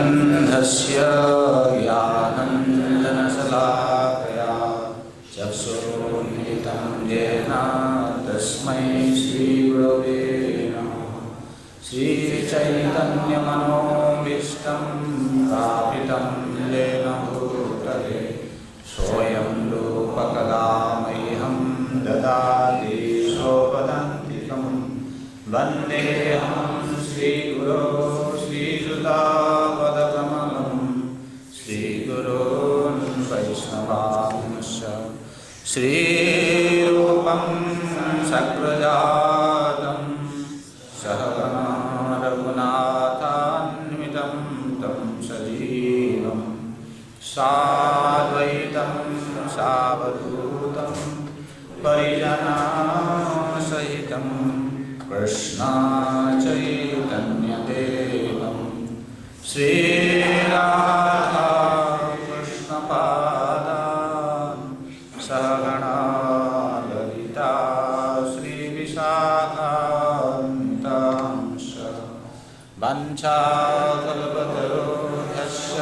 अन्धस्य ज्ञानञ्जनशलाकया चक्षुरुन्मिलितं येन तस्मै श्रीगुरवे नमः। श्रीचैतन्यमनोभीष्टं स्थापितं येन भूतले सोऽयं रूपकदा मह्यं ददाति स्वपदान्तिकं वन्देऽहं श्रीगुरो श्रीयुतापदकमलं श्रीगुरोन् वैष्णवांश्च श्रीरूपं सग्रजातं सहगणा रघुनाथान्वितं तं सजीवं साद्वैतं सावधूतं परिजनसहितं कृष्ण चैतन्यदेवं श्रीराधा कृष्णपादान् सहगणा ललिता श्रीविशाखान्तांश्च वञ्चाकल्पतरुभ्यश्च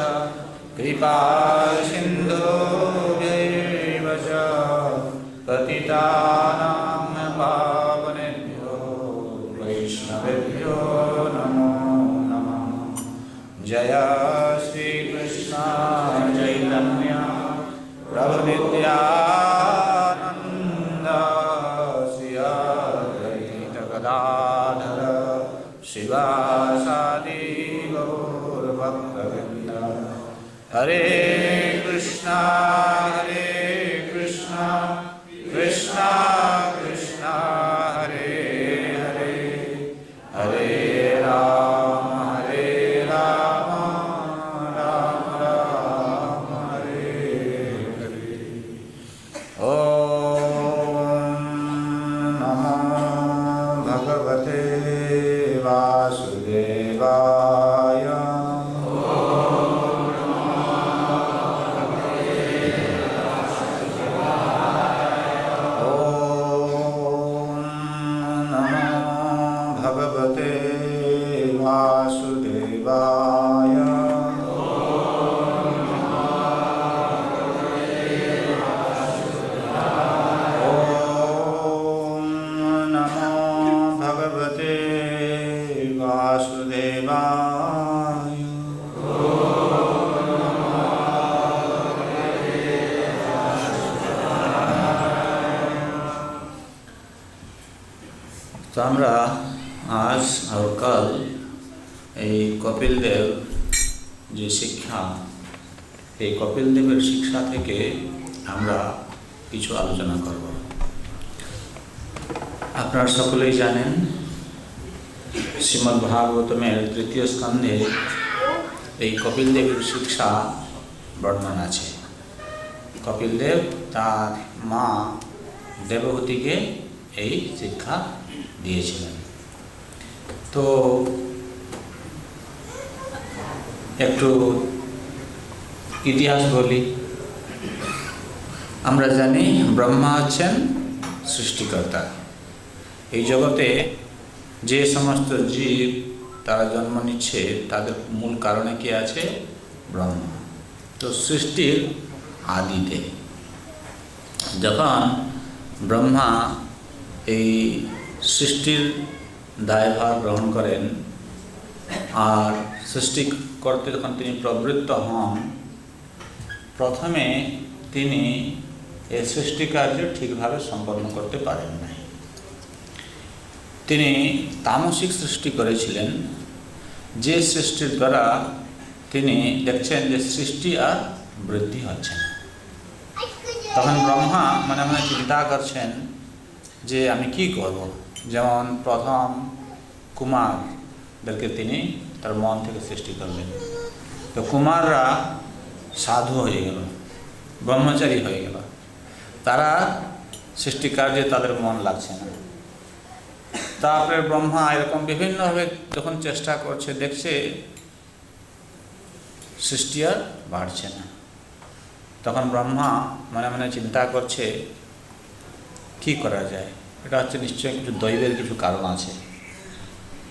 कृपासिन्धुभ्यैव च पतितानां पावनेभ्यो वैष्णवेभ्यो नमो नमः। जय श्रीकृष्ण चैतन्य प्रभु नित्यानन्द श्री अद्वैत गदाधर शिवासादि गौरभक्तवृन्द। हरे कृष्ण कृष्ण कृष्ण हरे हरे, हरे राम राम राम हरे हरे। ॐ नमो भगवते वासुदेवाय। वासुदेवाय। ॐ नमो भगवते वासुदेवाय। तो আমরা আজ আর কাল এই কপিল দেব যে শিক্ষা, এই কপিল দেবের শিক্ষা থেকে আমরা কিছু আলোচনা করব। আপনারা সকলেই জানেন শ্রীমদ্ ভাগবতমের তৃতীয় স্কন্ধে এই কপিল দেবের শিক্ষা বর্ণনা আছে। কপিল দেব তার মা দেবহূতিকে এই শিক্ষা দিয়েছিলেন। তো একটু ইতিহাস বলি। আমরা জানি ব্রহ্মা হচ্ছেন সৃষ্টিকর্তা। এই জগতে যে সমস্ত জীব তারা জন্ম নিচ্ছে তাদের মূল কারণে কি আছে? ব্রহ্মা। তো সৃষ্টির আদিতে যখন ব্রহ্মা এই সৃষ্টির দায়ভার গ্রহণ করেন আর সৃষ্টি করতে যখন তিনি প্রবৃত্ত হন, প্রথমে তিনি এই সৃষ্টি কার্য ঠিকভাবে সম্পন্ন করতে পারেন নাই। তিনি তামসিক সৃষ্টি করেছিলেন, যে সৃষ্টির দ্বারা তিনি দেখছেন যে সৃষ্টি আর বৃদ্ধি হচ্ছে না। তখন ব্রহ্মা মনে মনে চিন্তা করছেন যে আমি কি করব। যেমন প্রথম কুমারদেরকে তিনি তার মন থেকে সৃষ্টি করলেন। তো কুমাররা সাধু হয়ে গেল, ব্রহ্মচারী হয়ে গেল, তারা সৃষ্টি কার্যে তাদের মন লাগছে না। তারপরে ব্রহ্মা এরকম বিভিন্নভাবে যখন চেষ্টা করছে, দেখছে সৃষ্টি আর বাড়ছে না। তখন ব্রহ্মা মনে মনে চিন্তা করছে কি করা যায়। এটা হচ্ছে নিশ্চয়ই কিছু দৈবের কিছু কারণ আছে।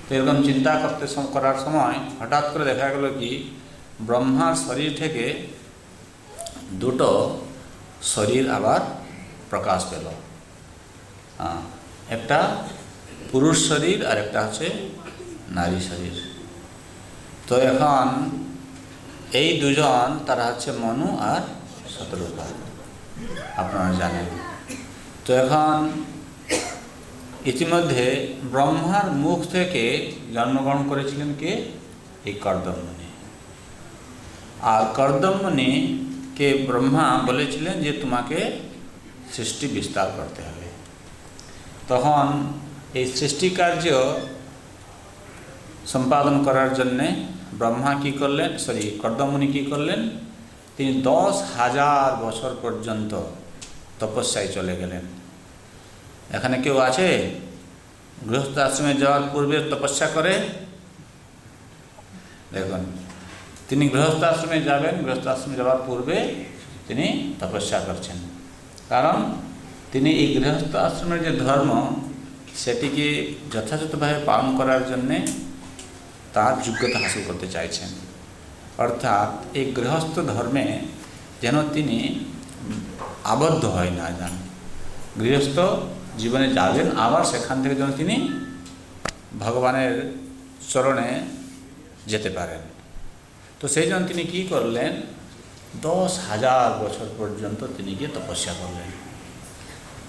তো এরকম চিন্তা করার সময় হঠাৎ করে দেখা গেল কি ব্রহ্মার শরীর থেকে দুটো শরীর আবার প্রকাশ পেল। একটা পুরুষ শরীর আর একটা হচ্ছে নারী শরীর। তো এখন এই দুজন তারা হচ্ছে মনু আর শতরূপা, আপনারা জানেন। তো এখন ইতিমধ্যে ব্রহ্মার মুখ থেকে জন্মগ্রহণ করেছিলেন কে? এই কর্দমমুনি। আর কর্দমমুনিকে ব্রহ্মা বলেছিলেন যে তোমাকে সৃষ্টি বিস্তার করতে হবে। তখন এই সৃষ্টি কার্য সম্পাদন করার জন্যে ব্রহ্মা কী করলেন, কর্দমমুনি কী করলেন? তিনি 10,000 বছর পর্যন্ত তপস্যায় চলে গেলেন। এখানে কেউ আছে গৃহস্থ আশ্রমে যাওয়ার পূর্বে তপস্যা করে? দেখুন, তিনি গৃহস্থ আশ্রমে যাবেন, গৃহস্থ আশ্রমে যাওয়ার পূর্বে তিনি তপস্যা করছেন। কারণ তিনি এই গৃহস্থ আশ্রমের যে ধর্ম সেটিকে যথাযথভাবে পালন করার জন্যে তার যোগ্যতা হাসিল করতে চাইছেন। অর্থাৎ এই গৃহস্থ ধর্মে যেন তিনি আবদ্ধ হয় না যান, গৃহস্থ জীবনে যাবেন, আবার সেখান থেকে যেন তিনি ভগবানের চরণে যেতে পারেন। তো সেই জন্য তিনি কী করলেন? 10,000 বছর পর্যন্ত তিনি গিয়ে তপস্যা করলেন।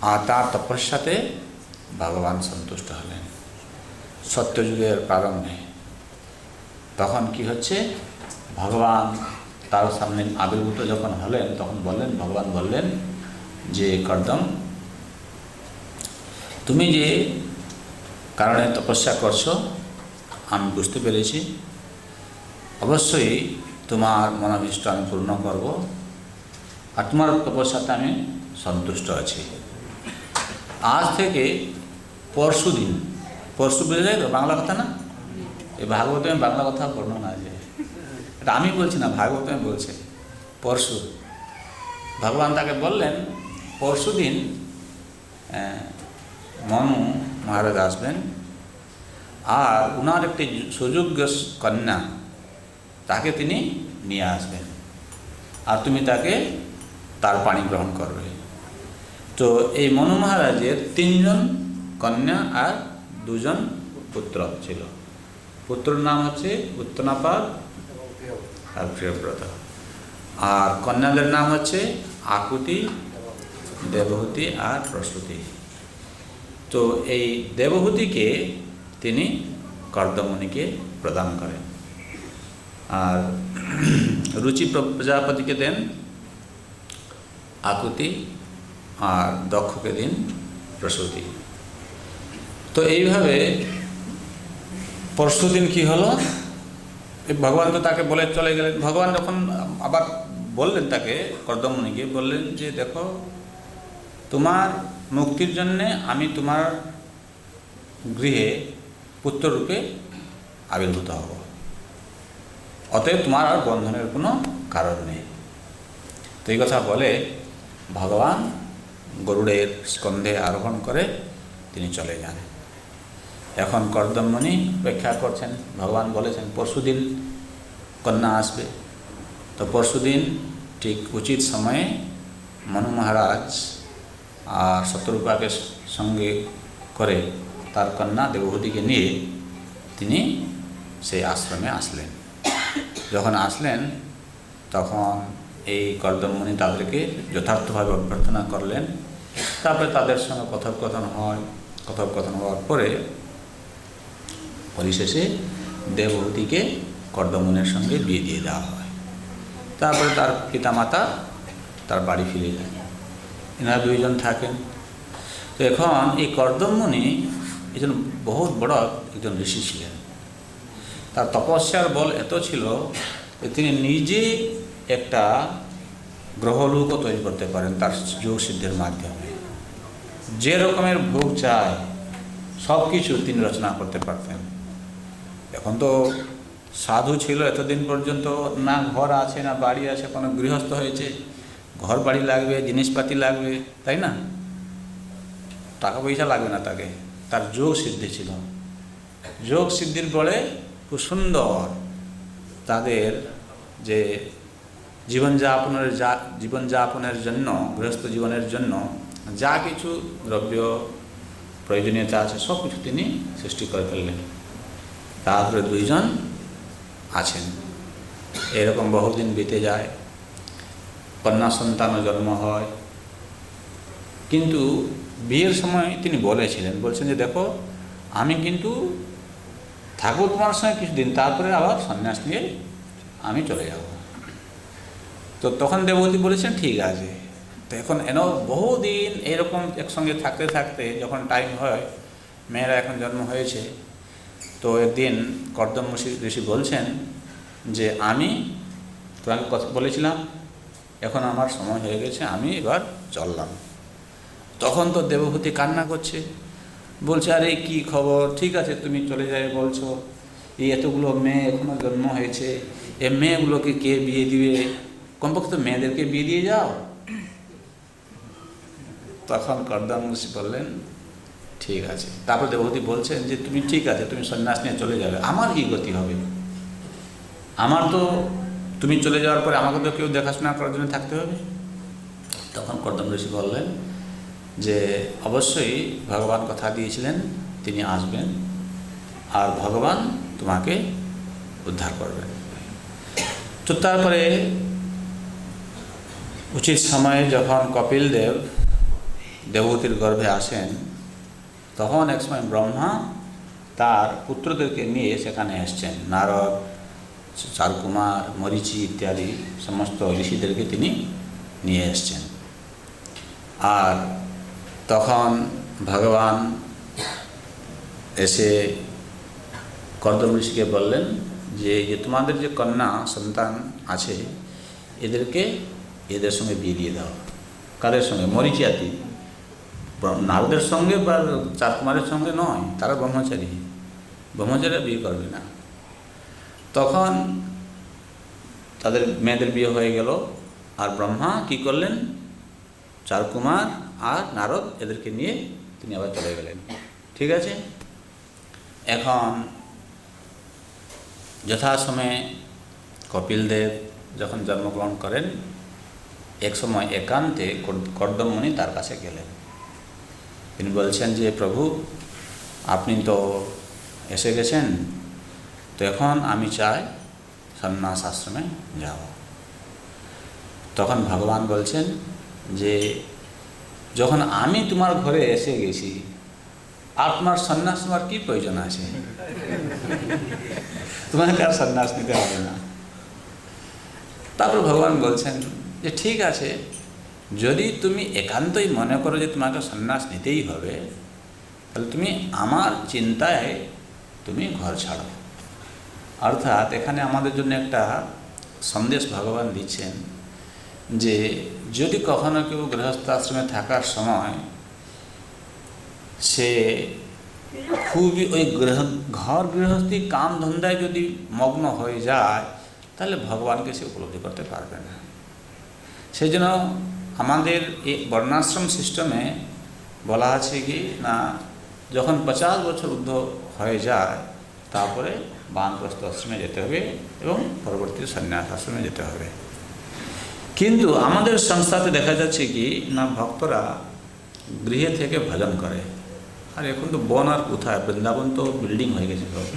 আর তার তপস্যাতে ভগবান সন্তুষ্ট হলেন। সত্যযুগের প্রারম্ভে তখন কি হচ্ছে, ভগবান তার সামনে আবির্ভূত যখন হলেন তখন ভগবান বললেন যে কর্দম, তুমি যে কারণে তপস্যা করছো আমি বুঝতে পেরেছি, অবশ্যই তোমার মনোভীষ্ট আমি পূর্ণ করব, আর তোমার তপস্যাতে আমি সন্তুষ্ট আছি। আজ থেকে পরশু দিন, পরশু বুঝে যায় তো বাংলা কথা না? এই ভাগবতে বাংলা কথা বর্ণনা আছে, এটা আমি বলছি না, ভাগবতে বলছে পরশু। ভগবান তাকে বললেন পরশু দিন মনু মহারাজ আসবেন, আর ওনার একটি সুযোগ্য কন্যা তাকে তিনি নিয়ে আসবেন, আর তুমি তাকে তার পানি গ্রহণ করবে। তো এই মনু মহারাজের 3 জন কন্যা আর 2 জন পুত্র ছিল। পুত্রর নাম হচ্ছে উত্তনাপাদ আর প্রিয়ব্রত, আর কন্যাদের নাম হচ্ছে আকুতি, দেবহূতি আর প্রসূতি। তো এই দেবহূতিকে তিনি কর্দমমুনিকে প্রদান করেন, আর রুচি প্রজাপতিকে দেন আকুতি, আর দক্ষকে দিন প্রসূতি। তো এইভাবে পরশু দিন কী হলো, ভগবান তো তাকে বলে চলে গেলেন। ভগবান যখন আবার বললেন তাকে, কর্দমমুনিকে বললেন যে দেখো, তোমার মুক্তির জন্যে আমি তোমার গৃহে পুত্ররূপে আবির্ভূত হব, অতএব তোমার আর বন্ধনের কোনো কারণ নেই। তো এই কথা বলে ভগবান গরুড়ের স্কন্ধে আরোহণ করে তিনি চলে যান। এখন কর্দমমুনি অপেক্ষা করছেন, ভগবান বলেছেন পরশুদিন কন্যা আসবে। তো পরশুদিন ঠিক উচিত সময়ে মনু মহারাজ আর শতরূপাকে সঙ্গে করে তার কন্যা দেবহূতিকে নিয়ে তিনি সেই আশ্রমে আসলেন। যখন আসলেন তখন এই কর্দমমুনি তাদেরকে যথার্থভাবে অভ্যর্থনা করলেন। তারপরে তাদের সঙ্গে কথোপকথন হয়। কথোপকথন হওয়ার পরে পরিশেষে দেবহূতিকে কর্দমমুনির সঙ্গে বিয়ে দিয়ে দেওয়া হয়। তারপরে তার পিতামাতা তার বাড়ি ফিরে যায়, এনারা 2 জন থাকেন। তো এখন এই কর্দমমুনি একজন বহুত বড় একজন ঋষি ছিলেন। তার তপস্যার বল এত ছিল যে তিনি নিজে একটা গ্রহলোকও তৈরি করতে পারেন তার যোগ সিদ্ধির মাধ্যমে। যে রকমের ভোগ চায় সব কিছু তিনি রচনা করতে পারতেন। এখন তো সাধু ছিল এতদিন পর্যন্ত, না ঘর আছে না বাড়ি আছে, কোনো গৃহস্থ হয়েছে, ঘর বাড়ি লাগবে, জিনিসপাতি লাগবে, তাই না? টাকা পয়সা লাগবে না তাকে, তার যোগ সিদ্ধি ছিল। যোগ সিদ্ধির বলে খুব সুন্দর তাদের যে জীবনযাপনের জন্য, গৃহস্থ জীবনের জন্য যা কিছু দ্রব্য প্রয়োজনীয়তা আছে সব কিছু তিনি সৃষ্টি করে ফেললেন। তারপরে 2 জন আছেন। এরকম বহুদিন বেঁচে যায়, কন্যা সন্তানও জন্ম হয়। কিন্তু বিয়ের সময় তিনি বলছেন যে দেখো, আমি কিন্তু থাকবো তোমার সঙ্গে কিছুদিন, তারপরে আবার সন্ন্যাস নিয়ে আমি চলে যাব। তো তখন দেবতী বলেছেন ঠিক আছে। তো এখন বহুদিন এরকম একসঙ্গে থাকতে থাকতে যখন টাইম হয়, মেয়েরা এখন জন্ম হয়েছে, তো একদিন কর্দম ঋষি বলছেন যে আমি তোমাকে কথা বলেছিলাম, এখন আমার সময় হয়ে গেছে, আমি এবার চললাম। তখন তো দেবভূতি কান্না করছে, বলছে আরে কি খবর, ঠিক আছে তুমি চলে যাবে বলছো, এই এতগুলো মেয়ে এখনো জন্ম হয়েছে, এই মেয়েগুলোকে কে বিয়ে দিবে, কমপক্ষে তো মেয়েদেরকে বিয়ে দিয়ে যাও। তখন কর্দম ঋষি বললেন ঠিক আছে। তারপর দেবভূতি বলছেন যে তুমি ঠিক আছে, তুমি সন্ন্যাস নিয়ে চলে যাবে, আমার কি গতি হবে, আমার তো তুমি চলে যাওয়ার পরে আমাকে তো কেউ দেখাশোনা করার জন্য থাকতে হবে। তখন কর্দম ঋষি বললেন যে অবশ্যই ভগবান কথা দিয়েছিলেন তিনি আসবেন, আর ভগবান তোমাকে উদ্ধার করবেন। তো তারপরে উচিত সময়ে যখন কপিল দেব দেবভূতির গর্ভে আসেন, তখন এক সময় ব্রহ্মা তার পুত্রদেরকে নিয়ে সেখানে এসছেন। নারদ, চারকুমার, মরীচি ইত্যাদি সমস্ত ঋষিদেরকে তিনি নিয়ে এসছেন। আর তখন ভগবান এসে কর্দম ঋষিকে বললেন যে তোমাদের যে কন্যা সন্তান আছে এদের সঙ্গে বিয়ে দিয়ে দাও। কাদের সঙ্গে? মরীচিয়াতি, নারদের সঙ্গে বা চারকুমারের সঙ্গে নয়, তারা ব্রহ্মচারী বিয়ে করবে না। তখন তাদের মেয়েদের বিয়ে হয়ে গেল, আর ব্রহ্মা কি করলেন, চারকুমার আর নারদ এদেরকে নিয়ে তিনি আবার চলে গেলেন। ঠিক আছে। এখন যথাসময়ে কপিল দেব যখন জন্মগ্রহণ করেন, এক সময় একান্তে কর্দম মুনি তার কাছে গেলেন। তিনি বলছেন যে প্রভু, আপনি তো এসে গেছেন, তো এখন আমি চাই সন্ন্যাস আশ্রমে যাব। তখন ভগবান বলছেন যে যখন আমি তোমার ঘরে এসে গেছি, আর তোমার সন্ন্যাস নেওয়ার কী প্রয়োজন আছে? তোমাকে আর সন্ন্যাস নিতে হবে না। তারপর ভগবান বলছেন যে ঠিক আছে, যদি তুমি একান্তই মনে করো যে তোমাকে সন্ন্যাস নিতেই হবে, তাহলে তুমি আমার চিন্তায় তুমি ঘর ছাড়ো। অর্থাৎ এখানে আমাদের জন্য একটা সন্দেশ ভগবান দিচ্ছেন যে যদি কখনো কেউ গৃহস্থাশ্রমে থাকার সময় সে খুবই ওই ঘর গৃহস্থী কাম ধন্দায় যদি মগ্ন হয়ে যায়, তাহলে ভগবানকে সে উপলব্ধি করতে পারবে না। সেই জন্য আমাদের এই বর্ণাশ্রম সিস্টেমে বলা আছে কি না, যখন 50 বছর ঊর্ধ্ব হয়ে যায় তারপরে বানপ্রস্থ আশ্রমে যেতে হবে এবং পরবর্তী সন্ন্যাস আশ্রমে যেতে হবে। কিন্তু আমাদের সংস্থাতে দেখা যাচ্ছে কি না, ভক্তরা গৃহে থেকে ভজন করে। আর এখন তো বন আর কোথায়, বৃন্দাবন তো বিল্ডিং হয়ে গেছে সব।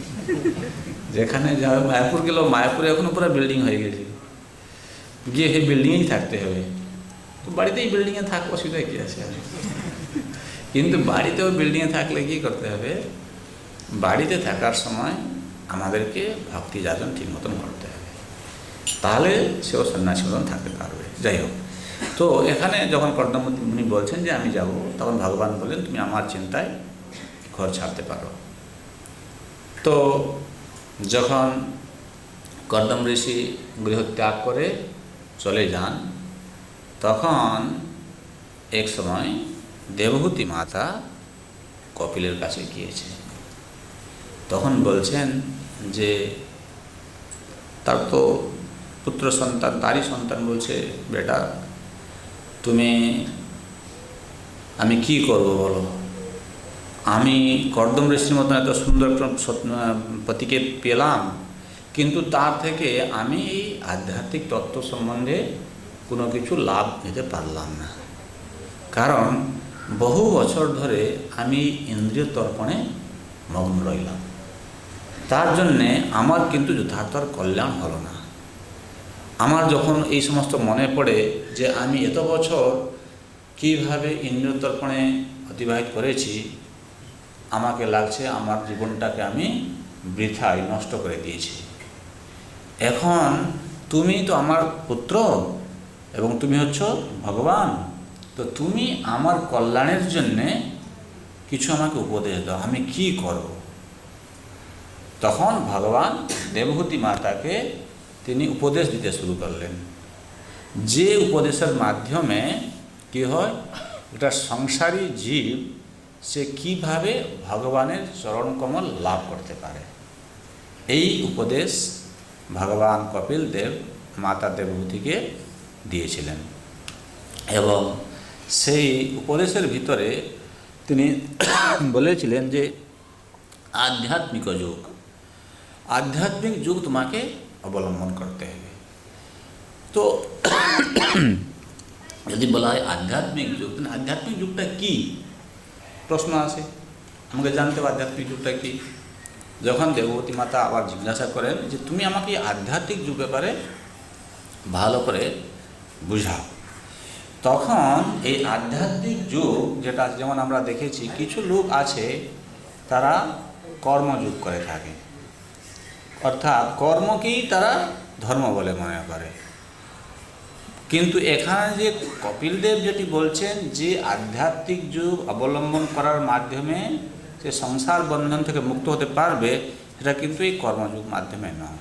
যেখানে যাবে, মায়াপুর গেলেও মায়াপুরে এখনও পুরো বিল্ডিং হয়ে গেছে, গিয়ে সেই বিল্ডিংয়েই থাকতে হবে। তো বাড়িতেই বিল্ডিংয়ে থাক, অসুবিধা কী আছে? কিন্তু বাড়িতেও বিল্ডিংয়ে থাকলে কী করতে হবে, বাড়িতে থাকার সময় আমাদেরকে ভক্তি যাজন ঠিক মতন করতে হবে, তাহলে সেও সন্ন্যাসী মতন থাকতে পারবে। যাই হোক, তো এখানে যখন কর্দম মুনি বলছেন যে আমি যাব, তখন ভগবান বলেন তুমি আমার চিন্তায় ঘর ছাড়তে পারো। তো যখন কর্দম ঋষি গৃহত্যাগ করে চলে যান, তখন এক সময় দেবহূতি মাতা কপিলের কাছে গিয়েছে। তখন বলছেন যে তার তো পুত্র সন্তান, তারই সন্তান, বলছে বেটা আমি কি করব বলো, আমি কর্দম ঋষির মতন এত সুন্দর পতিকে পেলাম, কিন্তু তার থেকে আমি এই আধ্যাত্মিক তত্ত্ব সম্বন্ধে কোনো কিছু লাভ নিতে পারলাম না, কারণ বহু বছর ধরে আমি ইন্দ্রিয় তর্পণে মগ্ন রইলাম। তার জন্যে আমার কিন্তু যথার্থ কল্যাণ হলো না। আমার যখন এই সমস্ত মনে পড়ে যে আমি এত বছর কীভাবে ইন্দ্রিয় তর্পণে অতিবাহিত করেছি, আমাকে লাগছে আমার জীবনটাকে আমি বৃথায় নষ্ট করে দিয়েছি। এখন তুমি তো আমার পুত্র এবং তুমি হচ্ছ ভগবান, তো তুমি আমার কল্যাণের জন্যে কিছু আমাকে উপদেশ দাও, আমি কি করব। তখন ভগবান দেবহূতি মাতাকে তিনি উপদেশ দিতে শুরু করলেন, যে উপদেশের মাধ্যমে কি হয়, একটা সংসারী জীব সে কিভাবে ভগবানের চরণকমল লাভ করতে পারে। এই উপদেশ ভগবান কপিল দেব মাতা দেবহূতিকে দিয়েছিলেন এবং সেই উপদেশের ভিতরে তিনি বলেছিলেন যে আধ্যাত্মিক যুগ তোমাকে অবলম্বন করতে হবে। তো যদি বলা হয় আধ্যাত্মিক যুগ, আধ্যাত্মিক যুগটা কি প্রশ্ন আসে, আমাকে জানতে হবে আধ্যাত্মিক যুগটা কি। যখন দেবহূতি মাতা আবার জিজ্ঞাসা করেন যে তুমি আমাকে আধ্যাত্মিক যুগ ব্যাপারে ভালো করে বুঝাও, তখন এই আধ্যাত্মিক যুগ যেটা যেমন আমরা দেখেছি, কিছু লোক আছে তারা কর্মযুগ করে থাকে, অর্থাৎ কর্মকেই তারা ধর্ম বলে মনে করে। কিন্তু এখানে যে কপিলদেব যেটি বলছেন যে আধ্যাত্মিক যুগ অবলম্বন করার মাধ্যমে সে সংসার বন্ধন থেকে মুক্ত হতে পারবে, সেটা কিন্তু এই কর্মযুগ মাধ্যমে নয়,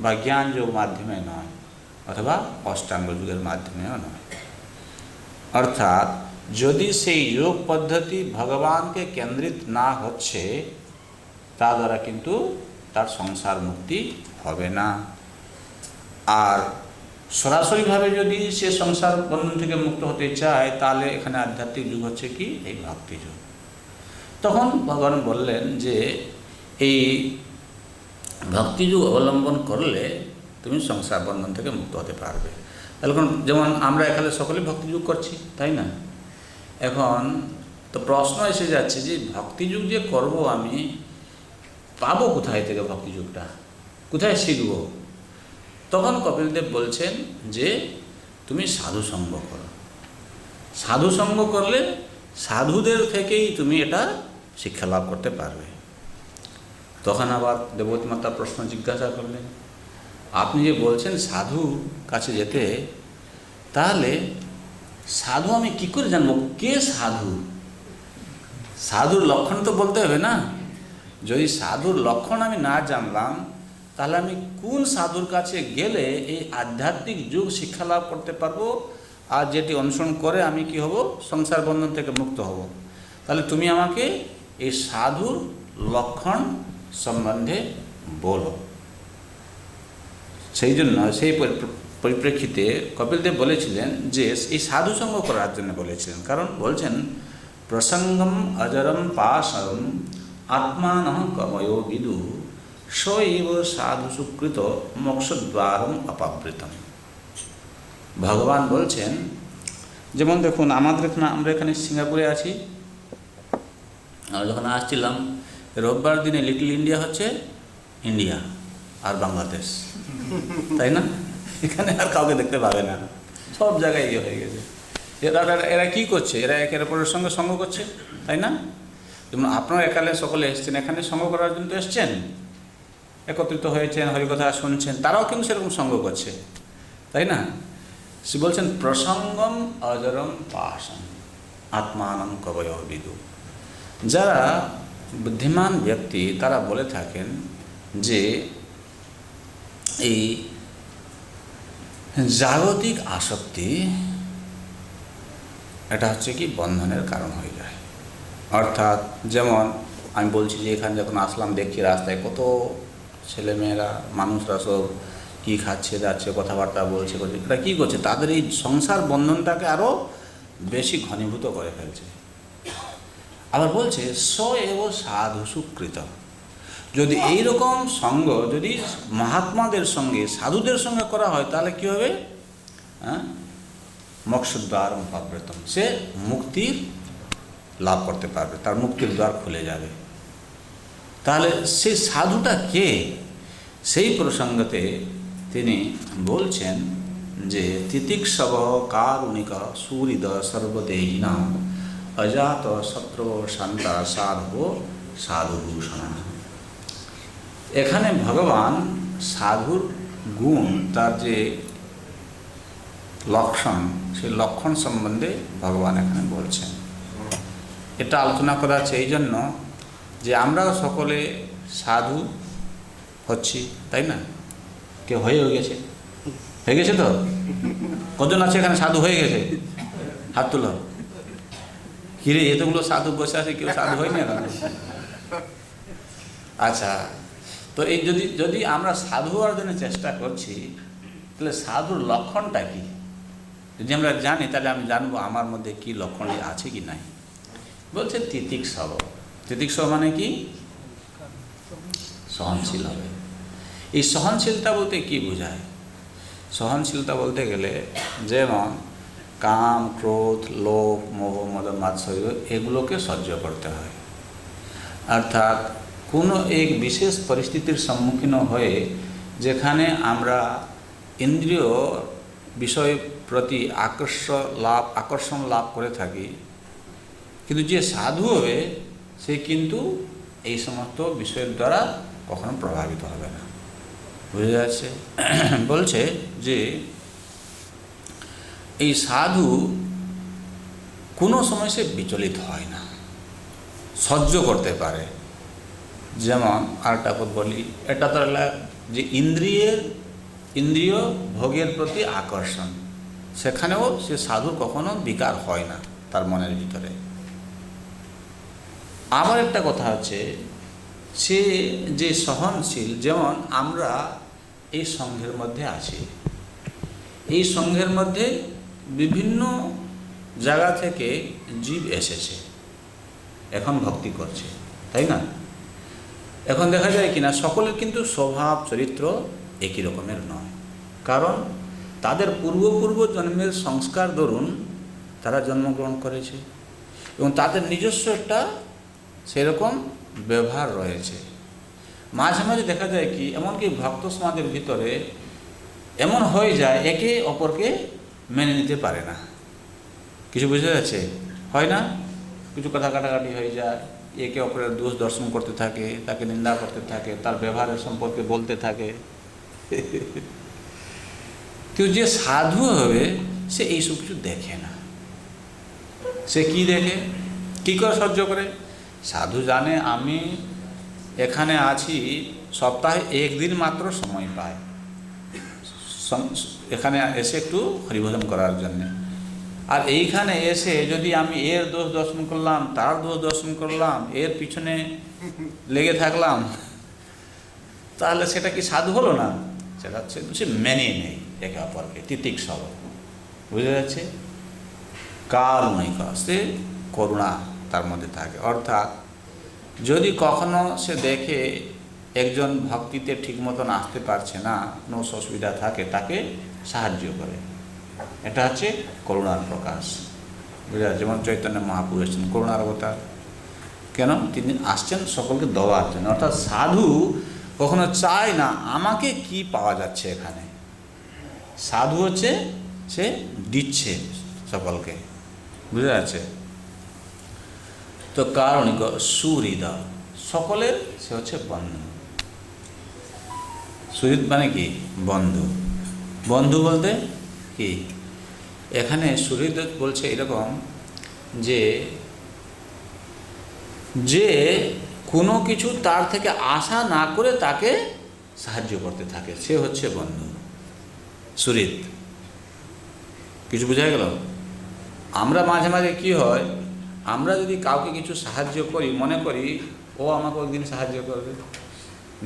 বা জ্ঞান যোগ মাধ্যমে নয়, অথবা অষ্টাঙ্গ যুগের মাধ্যমেও নয়। অর্থাৎ যদি সেই যোগ পদ্ধতি ভগবানকে কেন্দ্রিত না হচ্ছে, তা দ্বারা কিন্তু তার সংসার মুক্তি হবে না। আর সরাসরিভাবে যদি সে সংসার বন্ধন থেকে মুক্ত হতে চায়, তাহলে এখানে আধ্যাত্মিক যুগ হচ্ছে কি এই ভক্তি যুগ। তখন ভগবান বললেন যে এই ভক্তি যুগ অবলম্বন করলে তুমি সংসার বন্ধন থেকে মুক্ত হতে পারবে। এখন যেমন আমরা এখানে সকলে ভক্তি যুগ করছি, তাই না? এখন তো প্রশ্ন এসে যাচ্ছে যে ভক্তি যুগ যে করব, আমি পাবো কোথায় থেকে ভক্তি যুগটা, কোথায় শিখব? তখন কপিলদেব বলছেন যে তুমি সাধু সঙ্গ করো, সাধু সঙ্গ করলে সাধুদের থেকেই তুমি এটা শিক্ষা লাভ করতে পারবে। তখন আবার দেবহূতি মাতা প্রশ্ন জিজ্ঞাসা করলেন, আপনি যে বলছেন সাধু কাছে যেতে, তাহলে সাধু আমি কি করে জানবো কে সাধু? সাধুর লক্ষণ তো বলতে হবে না। যদি সাধুর লক্ষণ আমি না জানলাম, তাহলে আমি কোন সাধুর কাছে গেলে এই আধ্যাত্মিক যুগ শিক্ষা লাভ করতে পারবো, আর যেটি অনুসরণ করে আমি কি হব, সংসার বন্ধন থেকে মুক্ত হব। তাহলে তুমি আমাকে এই সাধুর লক্ষণ সম্বন্ধে বলো। সেই জন্য সেই পরিপ্রেক্ষিতে কপিলদেব বলেছিলেন যে এই সাধু সঙ্গ করার জন্য বলেছিলেন, কারণ বলছেন প্রসঙ্গম অজরম পাশম আত্মানঃ কবয়ো বিদু সৈব সাধু সুকৃত মোক্ষদ্বারম অপাবৃতম। ভগবান বলছেন, যেমন দেখুন আমরা এখানে সিঙ্গাপুরে আছি, আমরা যখন আসছিলাম রোববার দিনে লিটল ইন্ডিয়া হচ্ছে ইন্ডিয়া আর বাংলাদেশ, তাই না? এখানে আর কাউকে দেখতে পাবে না, সব জায়গায় ইয়ে হয়ে গেছে। এরা কী করছে? এরা একের অপরের সঙ্গে সঙ্গ করছে, তাই না? যেমন আপনারা একালে সকলে এসছেন, এখানে সঙ্গ করার জন্য এসছেন, একত্রিত হয়েছেন, হরিকথা শুনছেন, তারাও কিন্তু সেরকম সঙ্গ করছে, তাই না? সে বলছেন প্রসঙ্গম অজরম পাশম আত্মানম কবয় বিদু। যারা বুদ্ধিমান ব্যক্তি তারা বলে থাকেন যে এই জাগতিক আসক্তি এটা হচ্ছে কি বন্ধনের কারণ হয়ে যায়। অর্থাৎ যেমন আমি বলছি যে এখানে যখন আসলাম দেখছি রাস্তায় কত ছেলেমেয়েরা মানুষরা সব কী খাচ্ছে যাচ্ছে, কথাবার্তা বলছে, এটা কী করছে? তাদের এই সংসার বন্ধনটাকে আরও বেশি ঘনীভূত করে ফেলছে। আবার বলছে স এব সাধু সুকৃত, যদি এই রকম সঙ্গ যদি মহাত্মাদের সঙ্গে সাধুদের সঙ্গে করা হয় তাহলে কি হবে? মোক্ষদ্বার পাব্রতম, সে মুক্তির লাভ করতে পারবে, তার মুক্তির দ্বার খুলে যাবে। তাহলে সেই সাধুটা কে? সেই প্রসঙ্গতে তিনি বলছেন যে তিতিক্ষব কারুণিক সুহৃদ সর্বদেহিনা অজাত শত্রু শান্তা সাধু সাধুভূষণ। এখানে ভগবান সাধুর গুণ, তার যে লক্ষণ, সেই লক্ষণ সম্বন্ধে ভগবান এখানে বলছেন। এটা আলোচনা করা আছে এই জন্য যে আমরা সকলে সাধু হচ্ছি, তাই না? কেউ হয়ে গেছে, হয়ে গেছে তো? কজন আছে এখানে সাধু হয়ে গেছে? হাত তুলো। কিরে, এতগুলো সাধু বসে আছে, কেউ সাধু হয়নি এখন? আচ্ছা, তো এই যদি আমরা সাধু হওয়ার জন্য চেষ্টা করছি, তাহলে সাধুর লক্ষণটা কি? যদি আমরা জানি তাহলে আমি জানবো আমার মধ্যে কি লক্ষণ আছে কি নাই। বলছে তিতিক্ষব। তিতিক্ষব মানে কি? সহনশীল হবে। এই সহনশীলতা বলতে কি বোঝায়? সহনশীলতা বলতে গেলে যেমন কাম, ক্রোধ, লোভ, মোহ, মদ, মাৎসর্য এগুলোকে সহ্য করতে হয়। অর্থাৎ কোনো এক বিশেষ পরিস্থিতির সম্মুখীন হয়ে যেখানে আমরা ইন্দ্রিয় বিষয় প্রতি আকর্ষণ লাভ করে থাকি, কিন্তু যে সাধু হবে সে কিন্তু এই সমস্ত বিষয়ের দ্বারা কখনো প্রভাবিত হবে না। বুঝে যাচ্ছে? বলছে যে এই সাধু কোনো সময় সে বিচলিত হয় না, সহ্য করতে পারে। যেমন আরেকটা বলি, এটা তো যে ইন্দ্রিয় ভোগের প্রতি আকর্ষণ, সেখানেও সে সাধু কখনো বিকার হয় না তার মনের ভিতরে। আবার একটা কথা হচ্ছে, সে যে সহনশীল, যেমন আমরা এই সংঘের মধ্যে আছি, এই সংঘের মধ্যে বিভিন্ন জায়গা থেকে জীব এসেছে, এখন ভক্তি করছে, তাই না? এখন দেখা যায় কিনা সকলের কিন্তু স্বভাব চরিত্র একই রকমের নয়, কারণ তাদের পূর্ব জন্মের সংস্কার দরুন তারা জন্মগ্রহণ করেছে এবং তাদের নিজস্ব একটা সেরকম ব্যবহার রয়েছে। মাঝে মাঝে দেখা যায় কি এমনকি ভক্ত সমাজের ভিতরে এমন হয়ে যায় একে অপরকে মেনে নিতে পারে না। কিছু বুঝে যাচ্ছে? হয় না? কিছু কথা কাটাকাটি হয়ে যায়, একে অপরের দোষ দর্শন করতে থাকে, তাকে নিন্দা করতে থাকে, তার ব্যবহারের সম্পর্কে বলতে থাকে। কিন্তু যে সাধু হবে সে এইসব কিছু দেখে না। সে কি দেখে, কি করে সহ্য করে? সাধু জানে আমি এখানে আছি, সপ্তাহে একদিন মাত্র সময় পাই এখানে এসে একটু হরিভজন করার জন্য। আর এইখানে এসে যদি আমি এর দোষ দর্শন করলাম, তার দোষ দর্শন করলাম, এর পিছনে লেগে থাকলাম, তাহলে সেটা কি সাধু হলো না? সেটা সে মেনে নেই একে অপরকে। তিতিক্ষব, বুঝে যাচ্ছে? কারুণিক, সে করুণা তার মধ্যে থাকে। অর্থাৎ যদি কখনো সে দেখে একজন ভক্তিতে ঠিক মতন আসতে পারছে না, কোনো অসুবিধা থাকে, তাকে সাহায্য করে। এটা হচ্ছে করুণার প্রকাশ। বুঝা? যেমন চৈতন্য মহাপ্রভু এসেছেন করুণার অবতার। কেন? তিনি আসছেন সকলকে দেওয়ার জন্য। অর্থাৎ সাধু কখনো চায় না আমাকে কি পাওয়া যাচ্ছে এখানে। সাধু হচ্ছে সে দিচ্ছে সকলকে। বুঝা যাচ্ছে? তো কারণিক সুহৃদ, সকলের সে হচ্ছে বন্ধু। সুহৃদ মানে কি? বন্ধু। বন্ধু বলতে কি? এখানে সুহৃদ বলছে এরকম যে যে কোনো কিছু তার থেকে আশা না করে তাকে সাহায্য করতে থাকে, সে হচ্ছে বন্ধু, সুহৃদ। কিছু বোঝা গেল? আমরা মাঝে মাঝে কি হয়, আমরা যদি কাউকে কিছু সাহায্য করি, মনে করি ও আমাকে একদিন সাহায্য করবে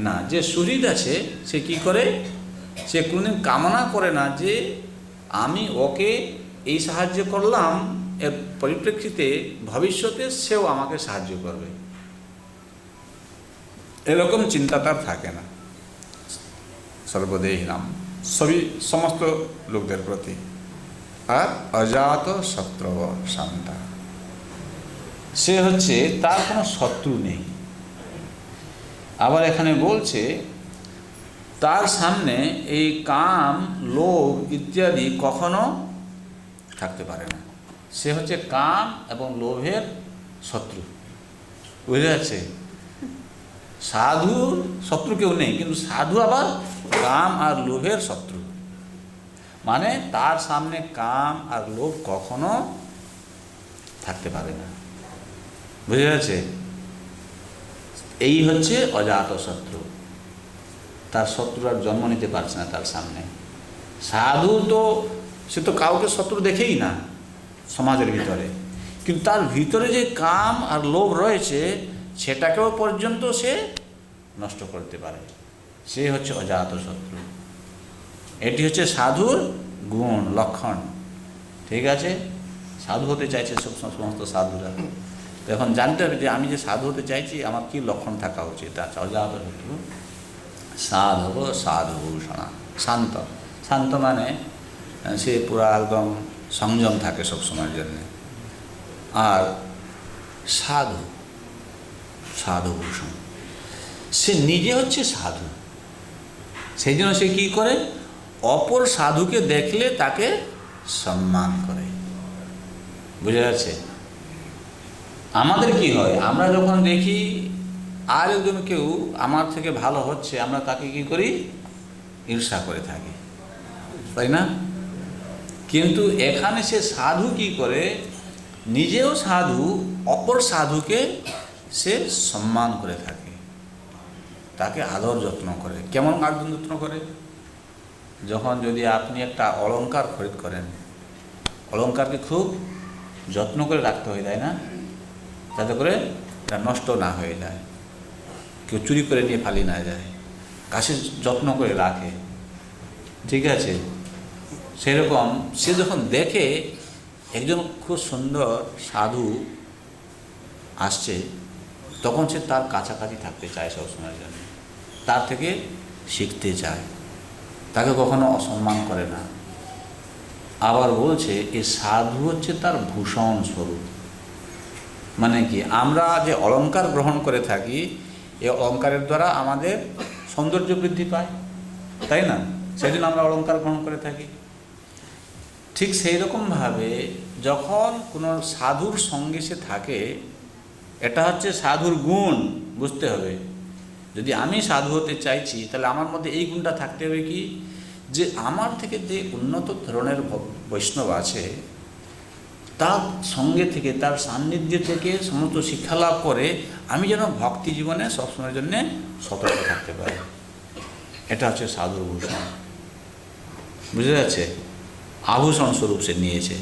না। যে সুহৃদ আছে সে কি করে, সে কোনোদিন কামনা করে না যে আমি ওকে এই সাহায্য করলাম, এর পরিপ্রেক্ষিতে ভবিষ্যতে সেও আমাকে সাহায্য করবে। এরকম চিন্তা তার থাকে না। সর্বদেহী নাম সমস্ত লোকদের প্রতি। আর অজাত শত্রু শান্তা, সে হচ্ছে তার কোনো শত্রু নেই। আবার এখানে বলছে তার সামনে এই কাম, লোভ ইত্যাদি কখনো থাকতে পারে না। সে হচ্ছে কাম এবং লোভের শত্রু। বুঝে যাচ্ছে? সাধুর শত্রু কেউ নেই, কিন্তু সাধু আবার কাম আর লোভের শত্রু। মানে তার সামনে কাম আর লোভ কখনো থাকতে পারে না। বুঝে যাচ্ছে? এই হচ্ছে অজাত শত্রু। তার শত্রু আর জন্ম নিতে পারছে না তার সামনে। সাধু তো সে তো কাউকে শত্রু দেখেই না সমাজের ভিতরে, কিন্তু তার ভিতরে যে কাম আর লোভ রয়েছে সেটাকেও পর্যন্ত সে নষ্ট করতে পারে। সে হচ্ছে অজাত শত্রু। এটি হচ্ছে সাধুর গুণ, লক্ষণ। ঠিক আছে? সাধু হতে চাইছে সমস্ত সাধুরা। তো এখন জানতে হবে যে আমি যে সাধু হতে চাইছি আমার কি লক্ষণ থাকা উচিত। আচ্ছা, অজাত শত্রু সাধব সাধুভূষণা, শান্ত। শান্ত মানে সে পুরা একদম সংযম থাকে সবসময়ের জন্যে। আর সাধু, সাধুভূষণ, সে নিজে হচ্ছে সাধু। সেই জন্য সে কী করে? অপর সাধুকে দেখলে তাকে সম্মান করে। বুঝে যাচ্ছে? আমাদের কি হয়, আমরা যখন দেখি আর একজন কেউ আমার থেকে ভালো হচ্ছে, আমরা তাকে কি করি? ঈর্ষা করে থাকি, তাই না? কিন্তু এখানে সে সাধু কি করে? নিজেও সাধু, অপর সাধুকে সে সম্মান করে থাকে, তাকে আদর যত্ন করে। কেমন আদর যত্ন করে? যখন যদি আপনি একটা অলংকার খরিদ করেন, অলংকারকে খুব যত্ন করে রাখতে হয়, তাই না? যাতে করে এটা নষ্ট না হয়ে যায়, কেউ চুরি করে নিয়ে ফালিয়ে না যায়, কাছে যত্ন করে রাখে। ঠিক আছে? সেরকম সে যখন দেখে একজন খুব সুন্দর সাধু আসছে, তখন সে তার কাছাকাছি থাকতে চায় সবসময়ের জন্য, তার থেকে শিখতে চায়, তাকে কখনো অসম্মান করে না। আবার বলছে এই সাধু হচ্ছে তার ভূষণ স্বরূপ। মানে কি, আমরা যে অলংকার গ্রহণ করে থাকি, এই অলংকারের দ্বারা আমাদের সৌন্দর্য বৃদ্ধি পায়, তাই না? সেই জন্য আমরা অলংকার গ্রহণ করে থাকি। ঠিক সেই রকমভাবে যখন কোনো সাধুর সঙ্গে সে থাকে, এটা হচ্ছে সাধুর গুণ। বুঝতে হবে, যদি আমি সাধু হতে চাইছি তাহলে আমার মধ্যে এই গুণটা থাকতে হবে কি, যে আমার থেকে যে উন্নত ধরনের বৈষ্ণব আছে তার সঙ্গে থেকে, তার সান্নিধ্য থেকে সমস্ত শিক্ষা লাভ করে আমি যেন ভক্তি জীবনে সবসময়ের জন্যে সতর্ক থাকতে পারি। এটা হচ্ছে সাধুর ভূষণ। বুঝে যাচ্ছে? আভূষণ স্বরূপ সে নিয়েছে।